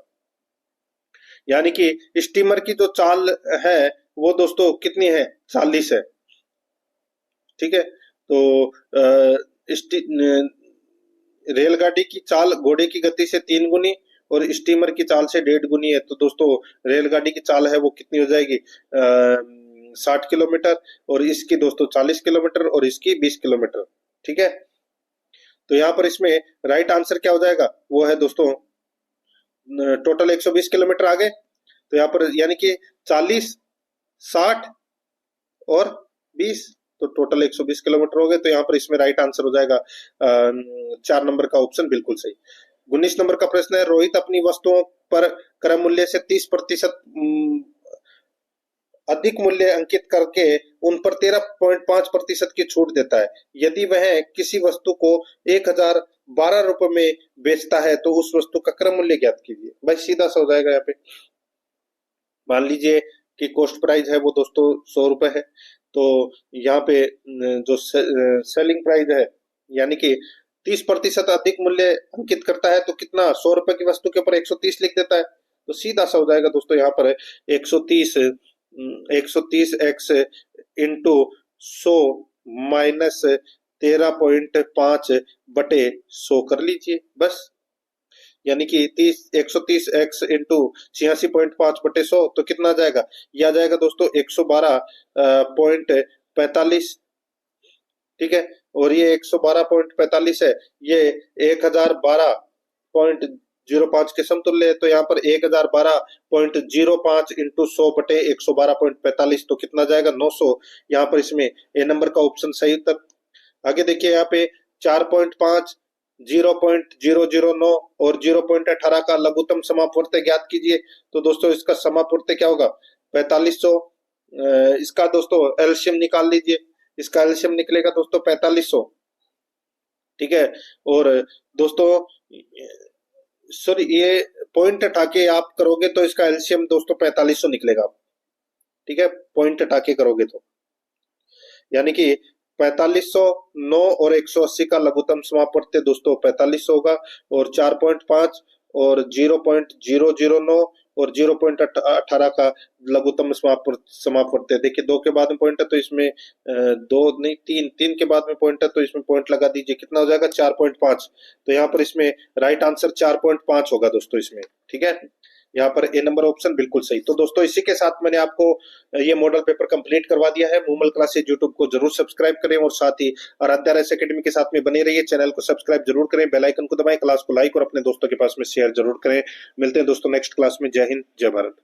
[SPEAKER 1] यानी कि स्टीमर की जो चाल है वो दोस्तों कितनी है? 40 है। ठीक है, तो रेलगाड़ी की चाल घोड़े की गति से 3 गुनी और स्टीमर की चाल से 1.5 गुनी है। तो दोस्तों रेलगाड़ी की चाल है वो कितनी हो जाएगी? 60 किलोमीटर और इसकी दोस्तों 40 किलोमीटर और इसकी 20 किलोमीटर। ठीक है, तो यहाँ पर इसमें राइट आंसर क्या हो जाएगा? वो है दोस्तों टोटल 120 किलोमीटर आ गए। तो यहाँ पर यानी कि 40, 60 और 20, तो टोटल 120 किलोमीटर हो गए। तो यहाँ पर इसमें राइट आंसर हो जाएगा 4 नंबर का ऑप्शन बिल्कुल सही। 19 नंबर का प्रश्न है, रोहित अपनी वस्तुओं पर क्रय मूल्य से 30% अधिक मूल्य अंकित करके उन पर 13.5% की छूट देता है। यदि वह किसी वस्तु को 1012 रुपए में बेचता है तो उस वस्तु का क्रय मूल्य ज्ञात कीजिए। भाई सीधा सा हो जाएगा। यहाँ पे मान लीजिए कि कॉस्ट प्राइस है वो दोस्तों 100 रुपए है, तो यहाँ पे जो सेलिंग प्राइस है यानी कि 30% अधिक मूल्य अंकित करता है तो कितना, 100 रुपए की वस्तु के ऊपर 130 लिख देता है। तो सीधा सा हो जाएगा दोस्तों यहाँ पर 130 एक्स इंटू 100 माइनस 13.5 बटे 100 कर लीजिए बस। यानी कि 130 एक्स इंटू 86.5 बटे 100 तो कितना आ जाएगा, यह आ जाएगा दोस्तों 112.45। ठीक है, और ये 112.45 है, ये 1012.05 के समतुल्य है। तो यहाँ पर 1012.05 इंटू 100 बटे 112.45 तो कितना जाएगा, 900। यहाँ पर इसमें ए नंबर का ऑप्शन सही उत्तर। आगे देखिए यहाँ पे 4.5, 0.009 और 0.18 का लघुत्तम समापवर्त्य ज्ञात कीजिए। तो दोस्तों इसका समापवर्त्य क्या होगा, 4500। इसका दोस्तों एलसीएम निकाल लीजिए, इसका एलसीएम निकलेगा दोस्तों 4500। ठीक है, और दोस्तों सॉरी ये पॉइंट हटा के आप करोगे तो इसका एलसीएम दोस्तों 4500 निकलेगा। ठीक है, पॉइंट हटा के करोगे तो यानी कि 4500, 9 और 180 का लघुत्तम समापवर्त्य दोस्तों 4500 होगा, और 4.5 और 0.009 और 0.18 का लघुत्तम समापवर्त्य। देखिए 2 के बाद में पॉइंट है तो इसमें 2 नहीं 3 के बाद में पॉइंट है तो इसमें पॉइंट लगा दीजिए, कितना हो जाएगा 4.5। तो यहाँ पर इसमें राइट आंसर 4.5 होगा दोस्तों इसमें। ठीक है, यहाँ पर ए नंबर ऑप्शन बिल्कुल सही। तो दोस्तों इसी के साथ मैंने आपको ये मॉडल पेपर कंप्लीट करवा दिया है। मूमल क्लासेज यूट्यूब को जरूर सब्सक्राइब करें और साथ ही आराध्या राइस एकेडमी के साथ में बने रहिए। चैनल को सब्सक्राइब जरूर करें, बेल आइकन को दबाएं, क्लास को लाइक और अपने दोस्तों के पास में शेयर जरूर करें। मिलते हैं दोस्तों नेक्स्ट क्लास में। जय हिंद, जय भारत।